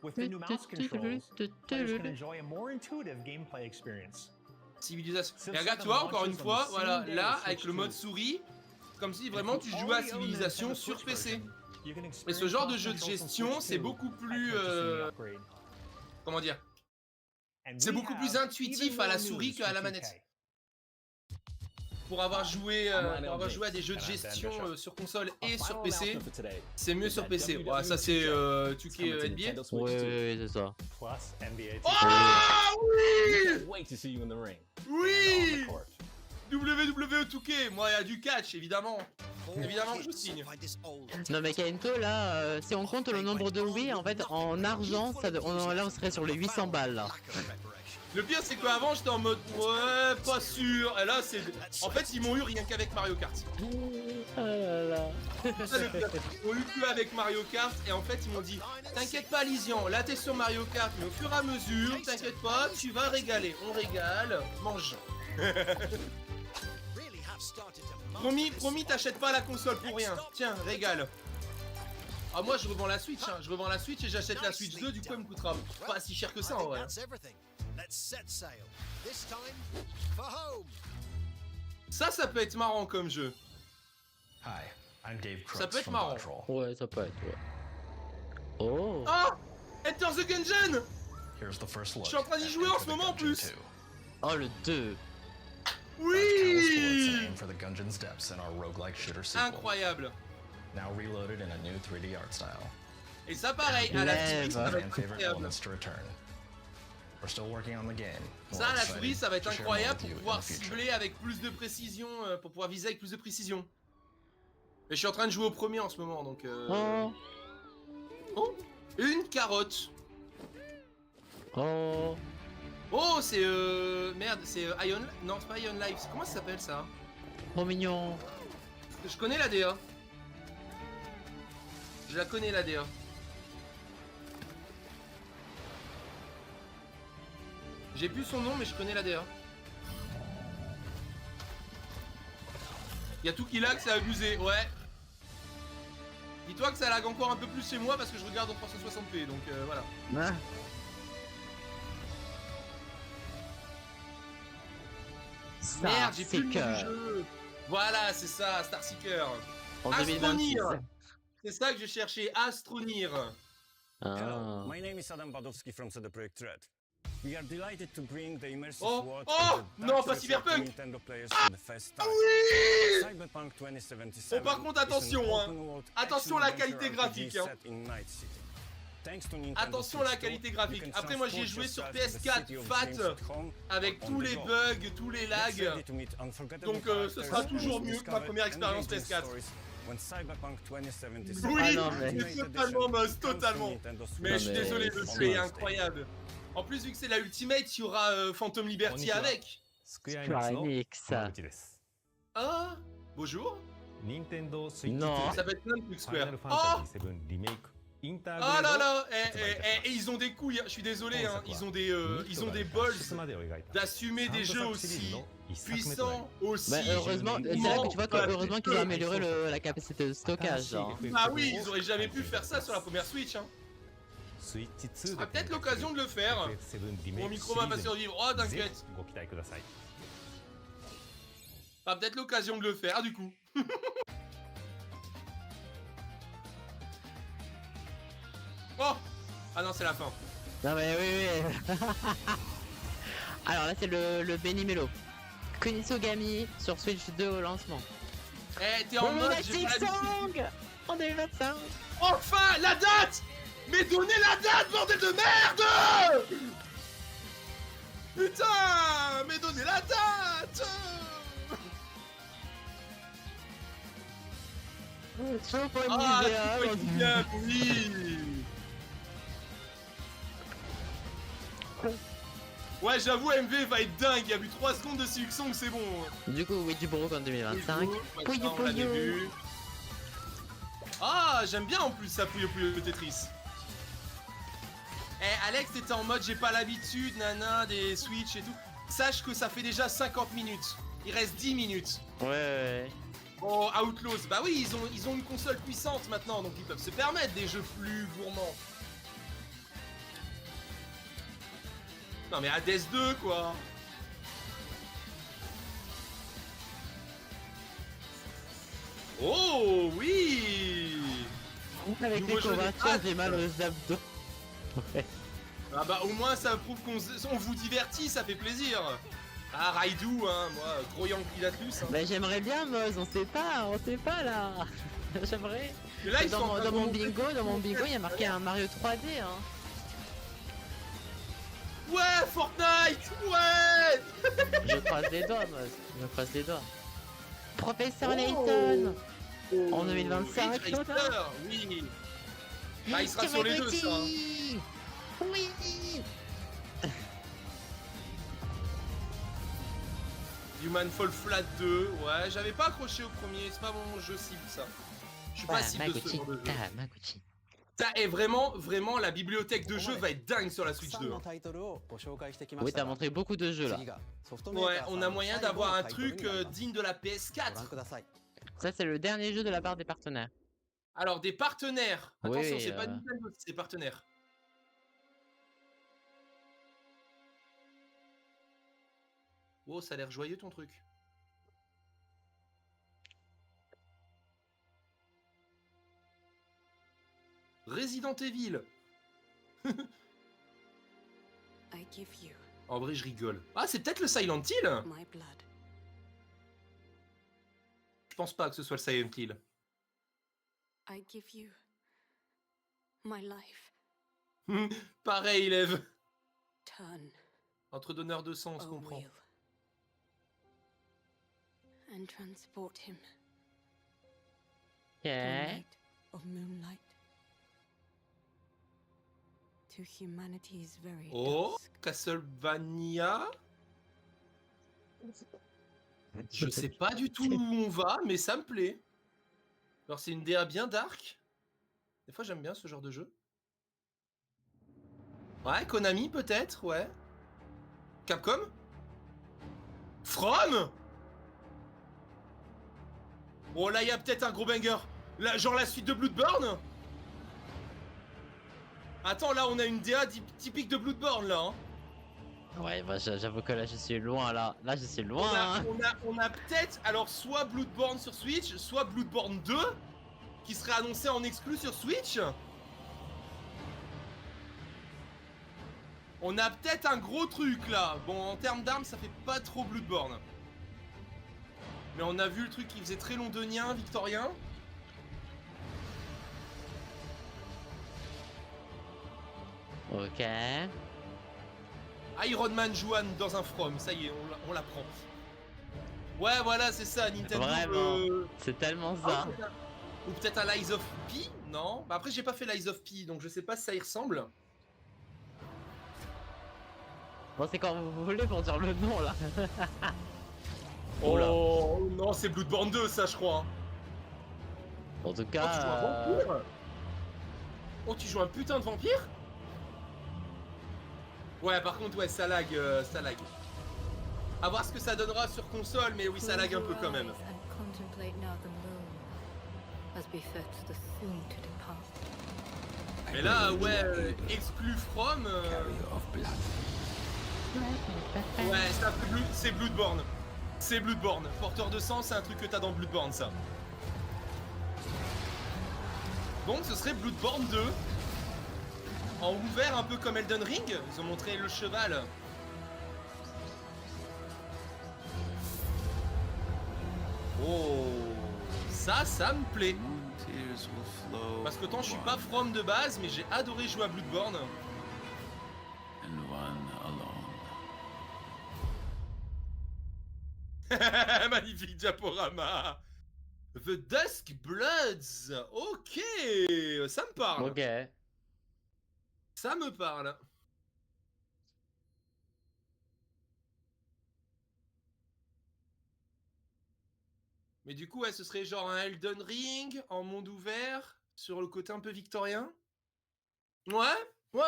With the new mouse controls, players can enjoy a more intuitive gameplay experience. Civilisation. Et regarde, tu vois, encore une fois, voilà, là, avec le mode souris, comme si vraiment tu jouais à Civilisation sur PC. Et ce genre de jeu de gestion, c'est beaucoup plus... comment dire? C'est beaucoup plus intuitif à la souris qu'à la manette. Pour avoir joué à des jeux de gestion sur console et sur PC, c'est mieux sur PC. Ouais, ça c'est 2K NBA. Ouais, c'est ça. Oh oui! Oui! WWE 2K, moi il y a du catch évidemment. Évidemment je signe. Non mais Kento là, si on compte le nombre de Wii, en fait en argent, là on serait sur les 800 balles là. Le pire c'est qu'avant j'étais en mode ouais pas sûr, et là c'est... En fait ils m'ont eu rien qu'avec Mario Kart. Oh là là. Ils m'ont eu que avec Mario Kart et en fait ils m'ont dit t'inquiète pas Lysian, là t'es sur Mario Kart mais au fur et à mesure, t'inquiète pas, tu vas régaler. On régale, mange. Promis t'achètes pas la console pour rien, tiens régale. Ah moi je revends la Switch, hein. Je revends la Switch et j'achète la Switch 2, du coup elle me coûtera pas si cher que ça en vrai. Ça peut être marrant comme jeu. Ça peut être marrant. Ouais, ça peut être, ouais. Oh. Oh, Enter the Gungeon. Je suis en train d'y jouer en ce moment en plus. Oh le 2. Oui. Incroyable. Now reloaded in a new 3D art style. Et ça pareil, à la souris, ça va être incroyable. We're still working on the game. Ça à la souris, ça va être incroyable pour pouvoir cibler avec plus de précision, pour pouvoir viser avec plus de précision. Et je suis en train de jouer au premier en ce moment, donc Oh, une carotte. Oh. Oh, c'est merde, c'est Ion... Non, c'est pas Ion Life, comment ça s'appelle ça? Trop mignon. Je connais la DA. Je la connais la DA. J'ai plus son nom mais je connais la DA. Y'a tout qui lag, c'est abusé, ouais. Dis-toi que ça lag encore un peu plus chez moi parce que je regarde en 360p, donc voilà. Ah. Merde, j'ai plus le nom du jeu. Voilà, c'est ça, Star Seeker. Astronir. C'est ça que je cherchais, Astronir. Ah. My name is Adam Badowski from CD Projekt Red. We are delighted to bring the immersive world of the non, pas Cyberpunk. Nintendo players for the first time. Oui. Cyberpunk 2077. Bon, par contre, attention, hein. Attention à la qualité graphique, hein. Attention à la qualité graphique. Après, moi, j'ai joué sur PS4 FAT avec tous les bugs, tous les lags. Donc, ce sera toujours mieux que ma première expérience PS4. Oui, c'est totalement moche, totalement. Mais je suis désolé, le jeu est incroyable. En plus, vu que c'est la Ultimate, il y aura Phantom Liberty avec. Square Enix. Ah, bonjour. Nintendo Switch. Non. Ça peut être plein de trucs Square. Oh. Ah là là, et ils ont des couilles, je suis désolé, hein. Ils ont des balls d'assumer des jeux aussi puissants, aussi. Bah, heureusement, c'est là que tu vois heureusement qu'ils ont amélioré la capacité de stockage. Hein. Ah oui, ils auraient jamais pu faire ça sur la première Switch. Hein. Ce sera peut-être l'occasion de le faire. Mon micro va pas survivre. Oh, t'inquiète. Pas peut-être l'occasion de le faire du coup. Oh! Ah non, c'est la fin. Non mais oui. Alors là, c'est le Benimelo. Kunisogami sur Switch 2 au lancement. Eh, t'es en mode... En 2025. Enfin, la date! Mais donnez la date, bordel de merde! Putain! Mais donnez la date! Ah, bien, oui! Ouais, j'avoue, MV va être dingue. Il y a eu 3 secondes de Silksong, c'est bon. Du coup, oui, du Brook en 2025. Puyo Puyo. Ah, j'aime bien en plus ça, Puyo Puyo le Tetris. Eh, Alex, t'étais en mode j'ai pas l'habitude, nana, des Switch et tout. Sache que ça fait déjà 50 minutes. Il reste 10 minutes. Ouais. Oh, Outlaws, bah oui, ils ont une console puissante maintenant, donc ils peuvent se permettre des jeux plus gourmands. Non mais Hades 2 quoi. Oh oui. Avec les courbatures, j'ai mal aux abdos. Ouais. Ah bah au moins ça prouve qu'on vous divertit, ça fait plaisir. Ah Raidou, hein, moi, gros Yankee Latlus. Hein. Bah j'aimerais bien Moz, on sait pas là. J'aimerais. Là, Dans mon bingo, il y a marqué un Mario 3D hein. Ouais, Fortnite. Ouais. Je croise les doigts, Moz. Je croise les doigts. Professeur Layton. En 2025. Oui. Bah il sera sur les deux ça. Hein. Oui. Human Fall Flat 2, ouais, j'avais pas accroché au premier, c'est pas mon jeu cible ça. Je suis pas cible de ce genre de jeu. Ça est vraiment, la bibliothèque de jeux va être dingue sur la Switch 2. Oui, t'as montré beaucoup de jeux là. Ouais, on a moyen d'avoir un truc digne de la PS4. Ça, c'est le dernier jeu de la part des partenaires. Alors, des partenaires. Attention, oui, c'est pas Nintendo, c'est des partenaires. Oh, ça a l'air joyeux ton truc. Resident Evil. En vrai, je rigole. Ah, c'est peut-être le Silent Hill. Je pense pas que ce soit le Silent Hill. I give you my life. Pareil, Lev. Turn. Entre donneurs de sang, on se comprend. And transport him. Yeah. Of moonlight to humanity's very Oh, dusk. Castlevania. Je sais pas du tout où on va, mais ça me plaît. Alors c'est une DA bien dark. Des fois j'aime bien ce genre de jeu. Ouais, Konami peut-être, ouais. Capcom. From. Oh là, il y a peut-être un gros banger. Là, genre la suite de Bloodborne. Attends, là, on a une DA typique de Bloodborne, là. Hein. Ouais, bah j'avoue que là, je suis loin, là. Là, je suis loin. On a peut-être, alors, soit Bloodborne sur Switch, soit Bloodborne 2, qui serait annoncé en exclu sur Switch. On a peut-être un gros truc, là. Bon, en termes d'armes, ça fait pas trop Bloodborne. Mais on a vu le truc qui faisait très londonien, victorien. Ok. Iron Man Juan dans un From, ça y est, on l'apprend. Ouais, voilà, c'est ça, Nintendo. Vraiment, c'est tellement ça. Ou peut-être un Lies of P, non? Bah après, j'ai pas fait Lies of P, donc je sais pas si ça y ressemble. Bon, c'est quand vous voulez pour dire le nom, là. Oh non, c'est Bloodborne 2 ça je crois. En tout Oh, tu joues un vampire. Oh, tu joues un putain de vampire. Ouais, par contre, ouais, ça lag, ça lag. À voir ce que ça donnera sur console, mais oui, ça lag un peu quand même. Mais là, ouais, exclu From. Ouais, c'est Bloodborne. C'est Bloodborne. Porteur de sang, c'est un truc que t'as dans Bloodborne, ça. Donc, ce serait Bloodborne 2. En ouvert, un peu comme Elden Ring. Ils ont montré le cheval. Oh, ça me plaît. Parce que tant je suis pas From de base, mais j'ai adoré jouer à Bloodborne. Magnifique diaporama. The Dusk Bloods. Ok, ça me parle. Ok. Ça me parle. Mais du coup, ouais, ce serait genre un Elden Ring en monde ouvert, sur le côté un peu victorien. Ouais. Je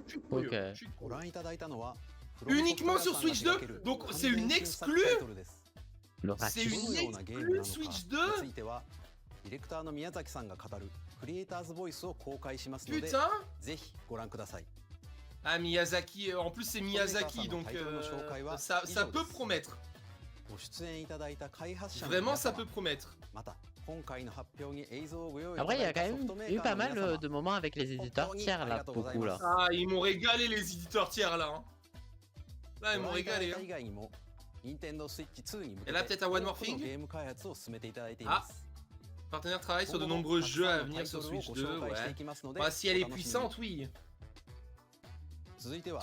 suis curieux. Uniquement sur Switch 2. Donc c'est une exclue. C'est une exclue Switch 2. Putain. Ah, Miyazaki, en plus c'est Miyazaki, donc ça peut promettre. Vraiment, ça peut promettre. Après, il y a quand même eu pas mal de moments avec les éditeurs tiers là, beaucoup là. Ah, ils m'ont régalé les éditeurs tiers là. Hein. Là, ils m'ont régalé. Hein. Et là, peut-être un One More Thing. Ah. Partenaire travaille sur de nombreux jeux à venir sur Switch 2, ouais. Bah, si elle est puissante, oui.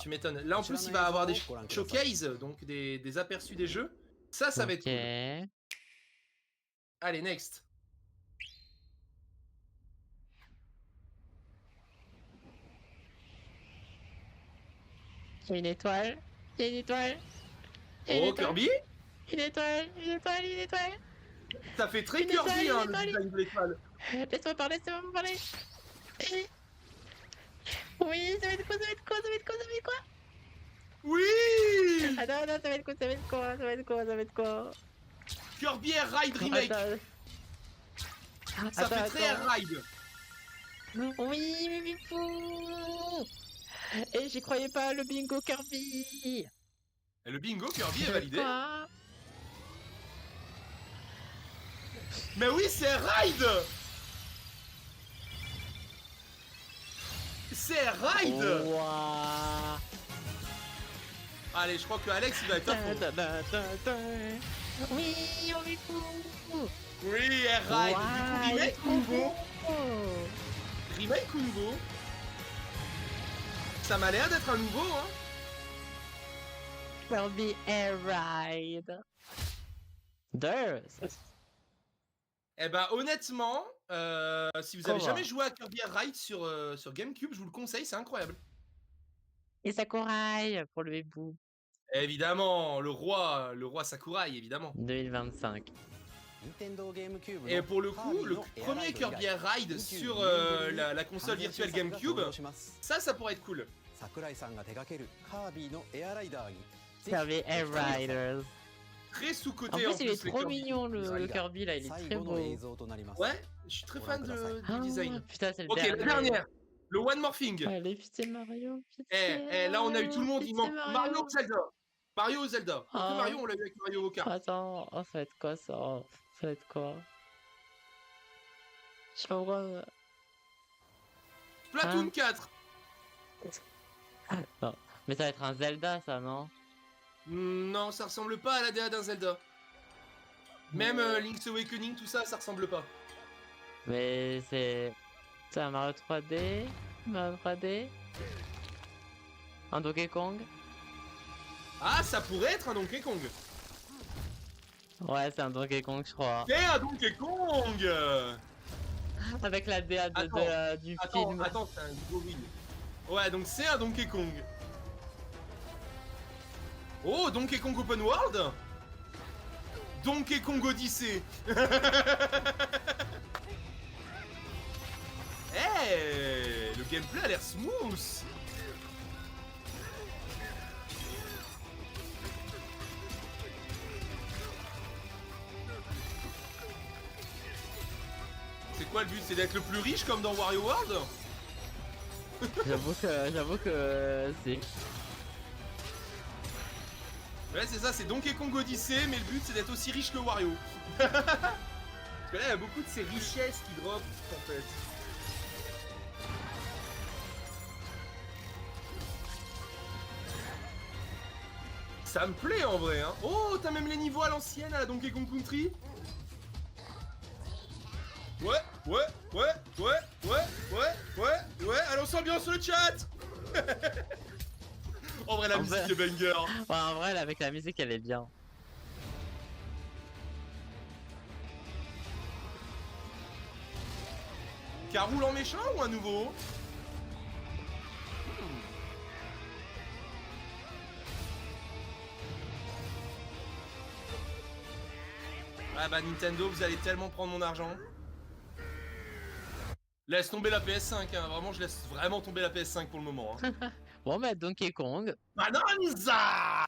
Tu m'étonnes. Là, en plus, il va avoir des showcases, donc des aperçus des jeux. Ça va être cool. Allez, next. Une étoile. Il y a une étoile. Oh, Kirby. Une étoile. Une étoile. Une étoile. Ça fait très Kirby, hein, le design de l'étoile. Laisse-moi parler, laisse-moi parler. Oui, ça va être quoi, ça va être quoi, ça va être quoi, ça va être quoi? Oui. Ah non, non, ça va être quoi, ça va être quoi, ça va être quoi, ça va être quoi? Kirby Air Ride Remake. Ça fait très Air Ride. Oui, mais fou. Et j'y croyais pas, le bingo Kirby. Et le bingo Kirby est validé. Mais oui, c'est Air Ride. C'est Air Ride. Wow. Allez, je crois que Alex il va être à fond. Oui, on est fou. Oui, Air Ride. Du coup, remake ou nouveau? Remake ou nouveau? Ça m'a l'air d'être un nouveau, hein. Kirby Air Ride. Eh ben honnêtement, si vous avez jamais joué à Kirby Air Ride sur GameCube, je vous le conseille, c'est incroyable. Et Sakurai pour le hibou. Évidemment, le roi Sakurai, évidemment. 2025. Et pour le coup, le premier Kirby Air Ride sur la console virtuelle GameCube, ça pourrait être cool. Kirby Air Riders. Très sous-côté en plus. Il est trop mignon le Kirby là, il est très beau. Ouais, je suis très fan du design. Putain, c'est le dernier. Ok, la dernière. Le One More Thing. Allez, putain, Mario. Là, on a eu tout le monde. Il manque Mario ou Zelda. Mario ou Zelda. Parce que Mario, on l'a eu avec Mario Kart. Attends, ça va être quoi ça? Ça va être quoi? Je sais pas pourquoi. Splatoon 4. Non, mais ça va être un Zelda, ça, non? Non, ça ressemble pas à la DA d'un Zelda. Même Link's Awakening, tout ça, ça ressemble pas. Mais c'est un Mario 3D. Mario 3D. Un Donkey Kong. Ah, ça pourrait être un Donkey Kong. Ouais, c'est un Donkey Kong, je crois. C'est un Donkey Kong. Avec la DA du film. Attends, c'est un gros win. Ouais, donc c'est un Donkey Kong. Oh, Donkey Kong Open World. Donkey Kong Odyssey. Le gameplay a l'air smooth. C'est quoi le but? C'est d'être le plus riche comme dans Wario World? J'avoue que c'est... Ouais, c'est ça, c'est Donkey Kong Odyssey, mais le but c'est d'être aussi riche que Wario. Parce que là, il y a beaucoup de ces richesses qui drop en fait. Ça me plaît en vrai, hein. Oh, t'as même les niveaux à l'ancienne à la Donkey Kong Country. Ouais. Allez, on s'ambiance sur le chat. En vrai, la musique est banger. Ouais, en vrai, là, avec la musique, elle est bien. Caroule en méchant ou un nouveau? Ah bah Nintendo, vous allez tellement prendre mon argent. Laisse tomber la PS5, hein. Vraiment, je laisse vraiment tomber la PS5 pour le moment. Hein. Bon, bah Donkey Kong. Bananza.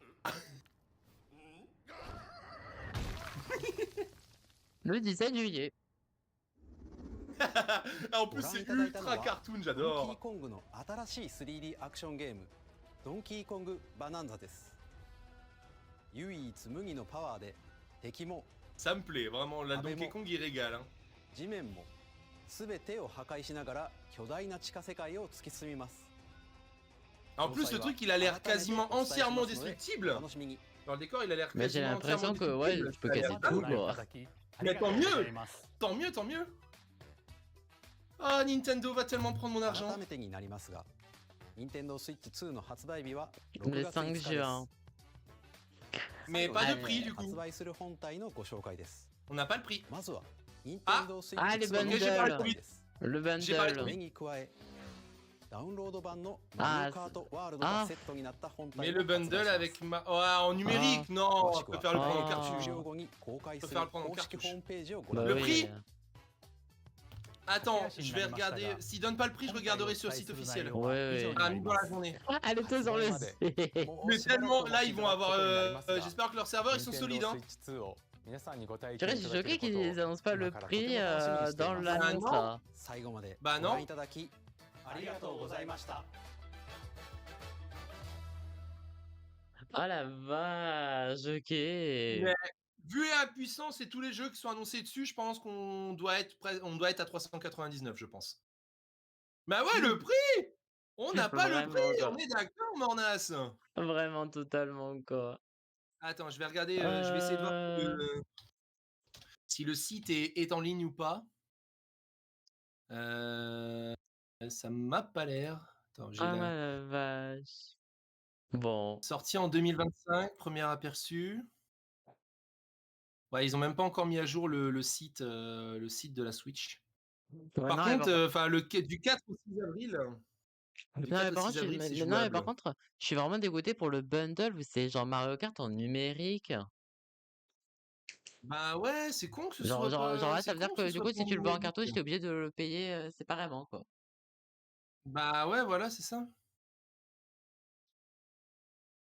Le 17 juillet. En plus, c'est ultra cartoon, j'adore. ドンキーコングの新しい 3D アクションゲームドンキーコングバナンザです。唯一無二のパワーで敵も Ça me plaît, vraiment, la Donkey Kong il régale. Hein. 地面も全てを破壊しながら巨大な地下世界を突き進みます。 En plus, le truc, il a l'air quasiment entièrement destructible. Dans le décor, il a l'air Mais j'ai quasiment l'impression que ouais, je peux casser tout. Quoi. Mais tant mieux. Tant mieux, tant mieux. Ah, Nintendo va tellement prendre mon argent. 改めてになりますが、Nintendo Switch 2の発売日は Le 5 juin. Mais pas de prix du coup. 発売する本体のご紹介です。 On n'a pas le prix. まずは Nintendo Switch あ、les 2の bundles. Le j'ai pas le bundle. 目に加え、ダウンロード版のマリオカートワールドがセットになった本体 Mais le bundle avec ma... Oh, en numérique, non, je préfère le prendre en cartouche. 終了後に公開する préfère le prendre en 公式 cartouche. ホームページをご Bah 覧 Le ください。 prix. Attends, je vais regarder. S'ils donnent pas le prix, je regarderai sur le site officiel. Ouais. Ah, dans la journée. Elle était sur le site. Mais tellement, là, ils vont avoir. J'espère que leurs serveurs ils sont solides. Hein. Je suis choqué qu'ils annoncent pas le prix dans l'annonce là. 最後まで Bah ご non. 覧いただきありがとうございました。 Ah la vache, ok. Mais vu la puissance et tous les jeux qui sont annoncés dessus, je pense qu'on doit être à 399, je pense. Bah ouais, le prix. On n'a pas le prix. Quoi. On est d'accord, Mornas. Vraiment totalement quoi. Attends, je vais regarder. Je vais essayer de voir si le site est en ligne ou pas. Ça m'a pas l'air. Attends, j'ai Ah la vache. Bon. Sorti en 2025, premier aperçu. Ouais, ils ont même pas encore mis à jour le site de la Switch. Ouais, Par non, contre, enfin du 4 au 6 avril. Du Non, 4 mais au par 6 contre, avril, c'est non, mais jouable. par contre, je suis vraiment dégoûté pour le bundle où c'est genre Mario Kart en numérique. Bah ouais, c'est con que ce Genre, soit pas. genre là, ça C'est veut dire con que ce du soit coup, pas si en tu le vends en numérique. cartouche, t'es obligé de le payer séparément quoi. Bah ouais, voilà, c'est ça.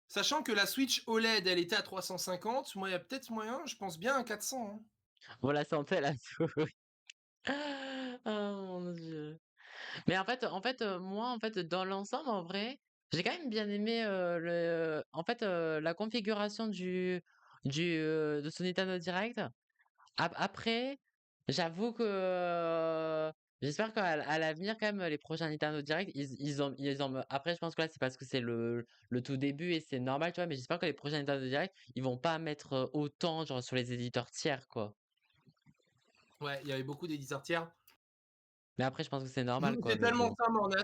Sachant que la Switch OLED, elle était à 350, moi il y a peut-être moyen, je pense bien à 400. Hein. Voilà, ça en fait la souris. Oh mon dieu. Mais moi, en fait, dans l'ensemble, en vrai, j'ai quand même bien aimé la configuration de ce Nintendo Direct. Après, j'avoue que j'espère à l'avenir, quand même, les prochains Nintendo Direct, après, je pense que là, c'est parce que c'est le tout début et c'est normal, tu vois, mais j'espère que les prochains Nintendo Direct, ils vont pas mettre autant, genre, sur les éditeurs tiers, quoi. Ouais, il y avait beaucoup d'éditeurs tiers. Mais après, je pense que c'est normal, quoi. C'est Mais tellement bon. ça, Mornas.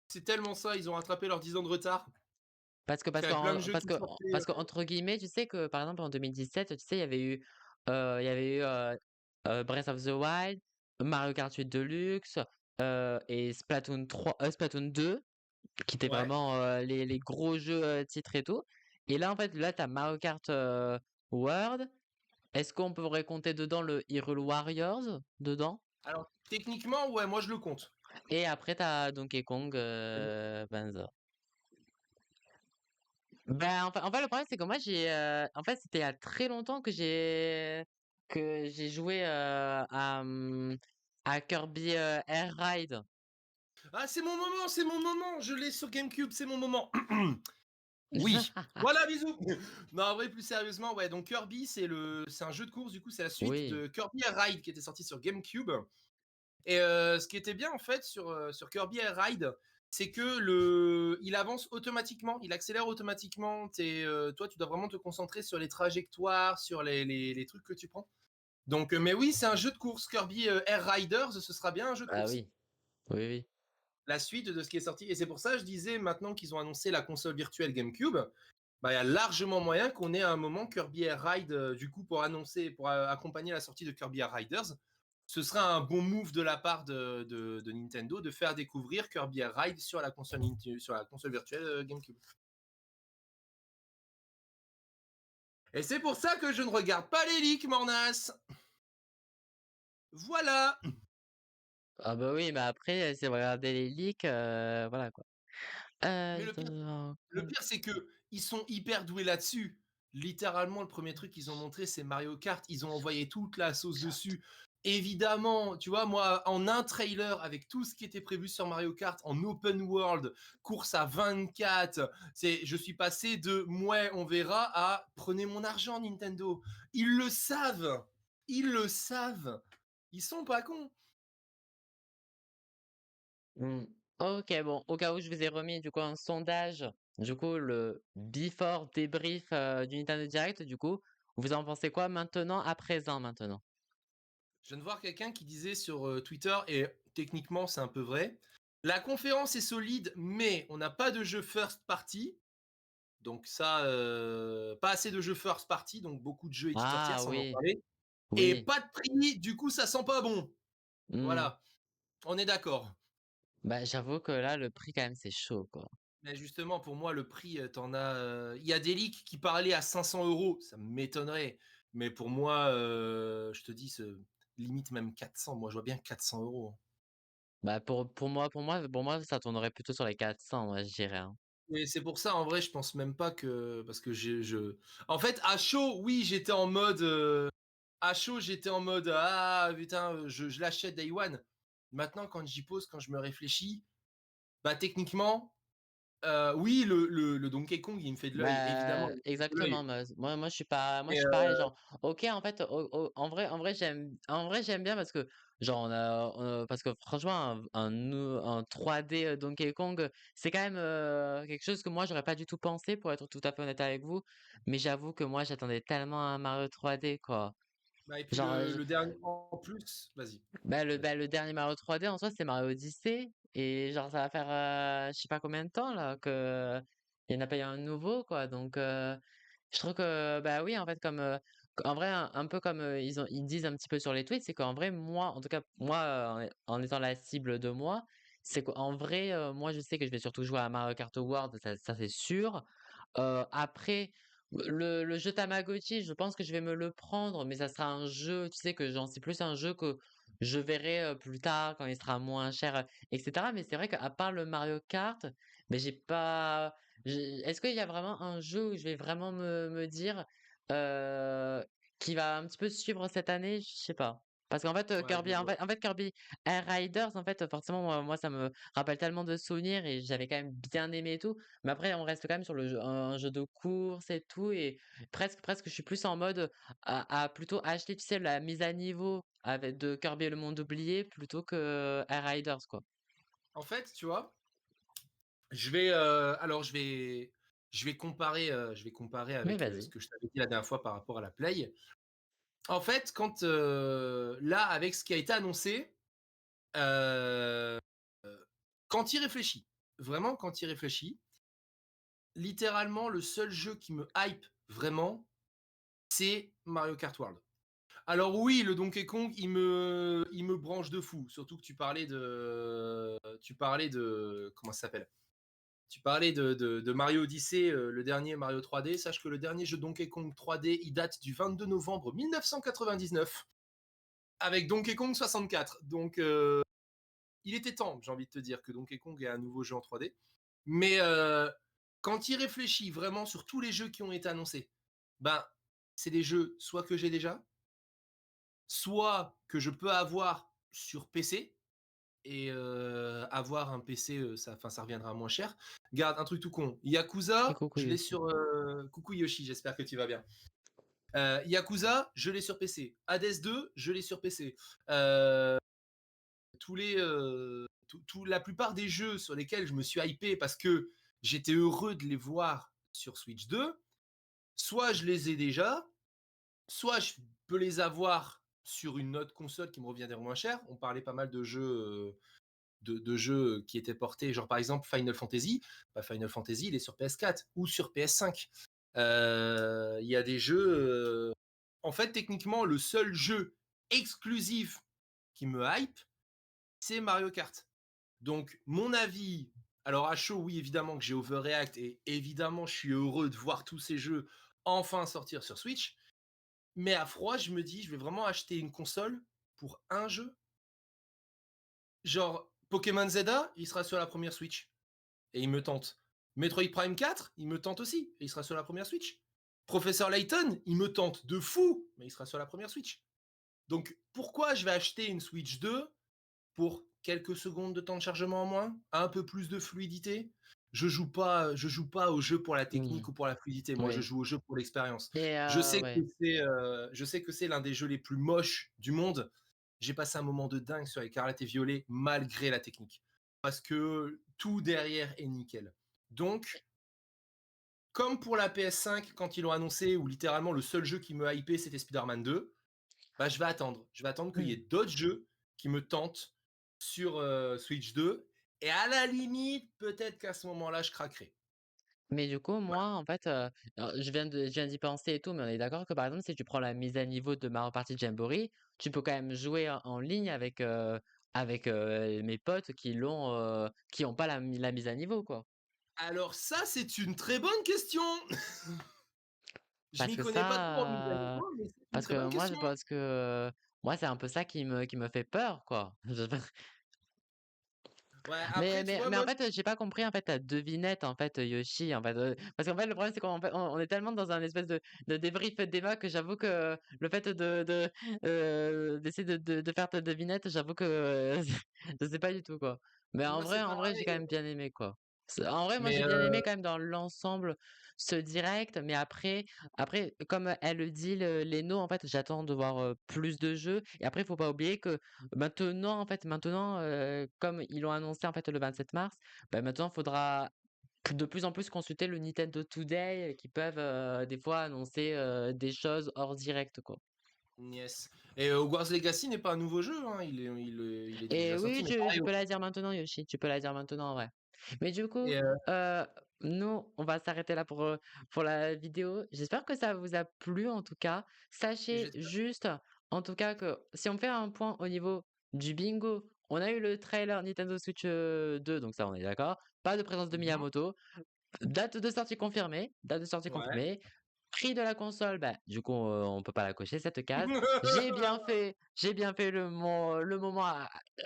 C'est tellement ça, ils ont rattrapé leurs 10 ans de retard. Parce que, Il y avait plein de jeux qui sortaient, parce que, entre guillemets, tu sais que, par exemple, en 2017, tu sais, il y avait eu Breath of the Wild, Mario Kart 8 Deluxe, et Splatoon 2, qui étaient Ouais. vraiment les gros jeux titres et tout. Et là, en fait, là, t'as Mario Kart World. Est-ce qu'on pourrait compter dedans le Hyrule Warriors dedans? Alors, techniquement, ouais, moi je le compte. Et après, t'as Donkey Kong Banza. Ben, en fait, le problème, c'est que moi, en fait, c'était il y a très longtemps que j'ai joué à Kirby Air Ride. Ah, c'est mon moment, je l'ai sur GameCube, c'est mon moment. Oui, voilà, bisous. Non, en vrai, plus sérieusement, ouais, donc Kirby, c'est un jeu de course, du coup, c'est la suite Oui. de Kirby Air Ride qui était sorti sur GameCube. Et ce qui était bien, en fait, sur Kirby Air Ride, c'est que il avance automatiquement, il accélère automatiquement. Toi, tu dois vraiment te concentrer sur les trajectoires, sur les trucs que tu prends. Donc, mais oui, c'est un jeu de course. Kirby Air Riders, ce sera bien un jeu de course. Ah oui, oui. La suite de ce qui est sorti. Et c'est pour ça que je disais, maintenant qu'ils ont annoncé la console virtuelle GameCube, bah, il y a largement moyen qu'on ait à un moment Kirby Air Ride, du coup, pour accompagner la sortie de Kirby Air Riders. Ce sera un bon move de la part de Nintendo de faire découvrir Kirby Air Ride sur la console virtuelle GameCube. Et c'est pour ça que je ne regarde pas les leaks, Mornas. Voilà. Ah bah oui, mais après, si vous regardez les leaks, voilà quoi. Mais le pire, c'est que ils sont hyper doués là-dessus. Littéralement, le premier truc qu'ils ont montré, c'est Mario Kart. Ils ont envoyé toute la sauce dessus. Évidemment, tu vois, moi, en un trailer, avec tout ce qui était prévu sur Mario Kart, en open world, course à 24, je suis passé de « ouais, on verra » à « prenez mon argent, Nintendo ». Ils le savent. Ils le savent. Ils sont pas cons. OK, bon, au cas où je vous ai remis du coup un sondage, du coup le before débrief, du Nintendo Direct, du coup, vous en pensez quoi maintenant, à présent maintenant? Je viens de voir quelqu'un qui disait sur Twitter, et techniquement c'est un peu vrai, la conférence est solide, mais on n'a pas de jeu first party. Donc ça, pas assez de jeux first party, donc beaucoup de jeux éditeurs tiers, Ah sans en oui, parler. Et oui. pas de prix, du coup ça sent pas bon. Voilà, on est d'accord. Bah, j'avoue que là, le prix quand même, c'est chaud, quoi. Mais justement, pour moi, le prix, t'en as. Il y a des leaks qui parlaient à 500 €, ça m'étonnerait. Mais pour moi, je te dis, limite même 400. Moi, je vois bien 400 €. Bah, pour moi, ça tournerait plutôt sur les 400, moi, je dirais, hein. Et c'est pour ça, en vrai, je pense même pas que. Parce que En fait, à chaud, oui, j'étais en mode. À chaud, j'étais en mode. Ah, putain, je l'achète Day One. Maintenant, quand j'y pose, quand je me réfléchis, bah, techniquement, oui, le Donkey Kong, il me fait de l'œil, évidemment. Bah, Il me fait de exactement, l'œil. moi, je Et suis pareil, genre, OK, en fait, en vrai, j'aime bien parce que, genre, parce que franchement, un 3D Donkey Kong, c'est quand même quelque chose que moi, j'aurais pas du tout pensé, pour être tout à fait honnête avec vous. Mais j'avoue que moi, j'attendais tellement un Mario 3D, quoi. bah, et puis Genre, le dernier en plus, vas-y. le dernier Mario 3D en soi, c'est Mario Odyssey. Et genre, ça va faire je sais pas combien de temps là que il y en a pas eu un nouveau, quoi. Donc, je trouve que, bah oui, en fait, comme en vrai, un peu comme ils disent un petit peu sur les tweets, c'est qu'en vrai, moi, en tout cas, moi, en étant la cible de moi, c'est qu'en vrai, moi, je sais que je vais surtout jouer à Mario Kart World, ça c'est sûr. Après, le jeu Tamagotchi, je pense que je vais me le prendre, mais ça sera un jeu, tu sais, que j'en sais plus, un jeu que je verrai plus tard quand il sera moins cher, etc. Mais c'est vrai qu'à part le Mario Kart, mais j'ai pas. Est-ce qu'il y a vraiment un jeu où je vais vraiment me dire euh, qui va un petit peu suivre cette année? Je sais pas. Parce qu'en fait, Ouais, je vois. Kirby Air Riders, en fait, forcément, moi, ça me rappelle tellement de souvenirs et j'avais quand même bien aimé et tout. Mais après, on reste quand même sur un jeu de course et tout. Et presque, je suis plus en mode à plutôt acheter, tu sais, la mise à niveau de Kirby et le monde oublié plutôt que Air Riders, quoi. En fait, tu vois, alors je vais comparer, Mais avec ce vas-y. que je t'avais dit la dernière fois par rapport à la Play. En fait, quand là, avec ce qui a été annoncé, euh, quand il réfléchit, vraiment quand il réfléchit, littéralement le seul jeu qui me hype vraiment, c'est Mario Kart World. Alors oui, le Donkey Kong, il me branche de fou. Surtout que tu parlais de, comment ça s'appelle? Tu parlais de Mario Odyssey, le dernier Mario 3D. Sache que le dernier jeu Donkey Kong 3D, il date du 22 novembre 1999 avec Donkey Kong 64. Donc, il était temps, j'ai envie de te dire, que Donkey Kong ait un nouveau jeu en 3D. Mais quand il réfléchit vraiment sur tous les jeux qui ont été annoncés, ben, c'est des jeux soit que j'ai déjà, soit que je peux avoir sur PC. Et avoir un PC, ça reviendra moins cher. Garde un truc tout con. Yakuza, Coucou je l'ai Yoshi. sur. Coucou Yoshi, j'espère que tu vas bien. Yakuza, je l'ai sur PC. Hades 2, je l'ai sur PC. La plupart des jeux sur lesquels je me suis hypé parce que j'étais heureux de les voir sur Switch 2, soit je les ai déjà, soit je peux les avoir sur une autre console qui me reviendrait moins cher. On parlait pas mal de jeux. De jeux qui étaient portés, genre par exemple Final Fantasy. Final Fantasy, il est sur PS4 ou sur PS5. Il y a des jeux. En fait, techniquement, le seul jeu exclusif qui me hype, c'est Mario Kart. Donc, mon avis, alors à chaud, oui, évidemment que j'ai overreact et évidemment, je suis heureux de voir tous ces jeux enfin sortir sur Switch. Mais à froid, je me dis, je vais vraiment acheter une console pour un jeu. Genre, Pokémon ZA, il sera sur la première Switch. Et il me tente. Metroid Prime 4, il me tente aussi. Et il sera sur la première Switch. Professeur Layton, il me tente de fou. Mais il sera sur la première Switch. Donc, pourquoi je vais acheter une Switch 2 pour quelques secondes de temps de chargement en moins, un peu plus de fluidité? Je joue pas au jeu pour la technique ou pour la fluidité. Moi, je joue au jeu pour l'expérience. Je sais que c'est l'un des jeux les plus moches du monde. J'ai passé un moment de dingue sur Écarlate et Violet malgré la technique. Parce que tout derrière est nickel. Donc, comme pour la PS5, quand ils l'ont annoncé, où littéralement le seul jeu qui me hypait, c'était Spider-Man 2, bah, je vais attendre. Je vais attendre qu'il y ait d'autres jeux qui me tentent sur Switch 2. Et à la limite, peut-être qu'à ce moment-là, je craquerai. Mais du coup, moi, en fait, alors je viens d'y penser et tout, mais on est d'accord que par exemple, si tu prends la mise à niveau de Mario Party Jamboree, tu peux quand même jouer en ligne avec, mes potes qui ont pas la mise à niveau, quoi. Alors ça, c'est une très bonne question. Je Parce m'y que connais pas trop en mise à ça, niveau, mais c'est une parce très que bonne moi, question. moi, c'est un peu ça qui me fait peur, quoi. Ouais, après, tu vois, Mais en moi, fait, j'ai pas compris en fait ta devinette en fait, Yoshi en fait, parce qu'en fait le problème c'est qu'on fait on est tellement dans un espèce de débrief débat que j'avoue que le fait d'essayer de faire ta devinette, j'avoue que je sais pas du tout quoi. Mais moi, c'est en vrai j'ai pareil. quand même bien aimé quoi. En vrai moi Mais j'ai bien aimé quand même dans l'ensemble ce direct, mais après comme elle le dit Leno en fait j'attends de voir plus de jeux et après il faut pas oublier que maintenant, comme ils l'ont annoncé en fait le 27 mars, bah, maintenant il faudra de plus en plus consulter le Nintendo Today qui peuvent des fois annoncer des choses hors direct quoi. yes. Et Hogwarts Legacy n'est pas un nouveau jeu, hein. Il est Et déjà sorti. oui, Mais tu pareil, peux la dire maintenant Yoshi, tu peux la dire maintenant en vrai. Mais du coup, et, heu, nous on va s'arrêter là pour la vidéo. J'espère que ça vous a plu en tout cas. Sachez j'espère. juste en tout cas que si on fait un point au niveau du bingo, on a eu le trailer Nintendo Switch, 2 donc ça on est d'accord. Pas de présence de Mhm. Miyamoto. Date de sortie Ouais. confirmée. Prix de la console, bah, du coup, on peut pas la cocher cette case. J'ai bien fait le moment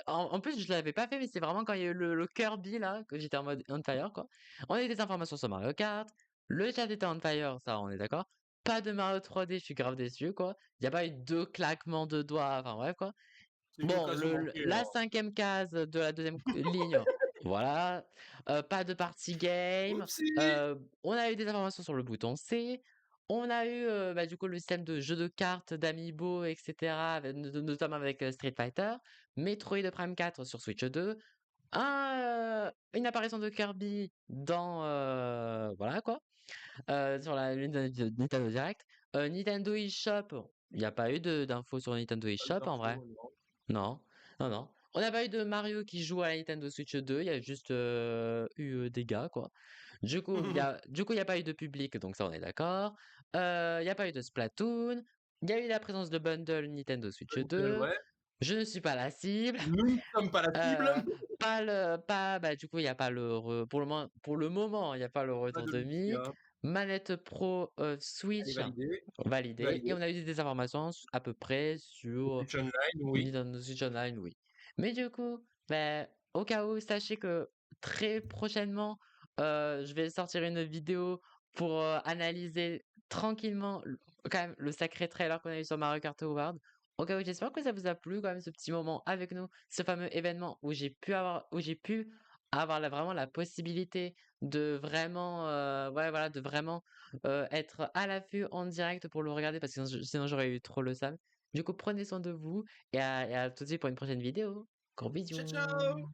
en plus, je l'avais pas fait, mais c'est vraiment quand il y a eu le Kirby là, que j'étais en mode on fire quoi. On a eu des informations sur Mario Kart, le chat était on fire, ça on est d'accord. Pas de Mario 3D, je suis grave déçu quoi. Il y a pas eu 2 claquements de doigts, enfin bref quoi. C'est une Bon, occasion manquée, la hein. 5e case de la 2e ligne, voilà. Pas de party game. Oupsie. On a eu des informations sur le bouton C. On a eu, bah, du coup, le système de jeu de cartes, d'amiibo, et cetera, notamment avec Street Fighter. Metroid Prime 4 sur Switch 2. Une apparition de Kirby dans, voilà quoi, sur la Nintendo Direct. Nintendo eShop, il n'y a pas eu d'infos sur Nintendo Pas eShop en vrai. d'infos, non. Non, non, non. On n'a pas eu de Mario qui joue à la Nintendo Switch 2, il y a juste eu des gars, quoi. Il y a pas eu de public, donc ça on est d'accord. Il n'y a pas eu de Splatoon. Il y a eu la présence de bundle Nintendo Switch Nickel, 2. ouais. Je ne suis pas la cible. Nous ne sommes pas la cible. Du coup, il n'y a pas pour le moment, il n'y a pas le Pas retour de de wifi, Mi. hein. Manette Pro Elle est Switch validée. validée. Et Validée. on a eu des informations à peu près sur Switch Online, oui. Nintendo Switch Online, oui. Mais du coup, ben, au cas où, sachez que très prochainement, je vais sortir une vidéo pour analyser tranquillement quand même le sacré trailer qu'on a eu sur Mario Kart World. Au cas où, j'espère que ça vous a plu quand même ce petit moment avec nous, ce fameux événement où j'ai pu avoir vraiment la possibilité de vraiment, ouais, voilà, de vraiment être à l'affût en direct pour le regarder parce que sinon j'aurais eu trop le seum. Du coup, prenez soin de vous et à tout de suite pour une prochaine vidéo. Gros Ciao, ciao. bisous.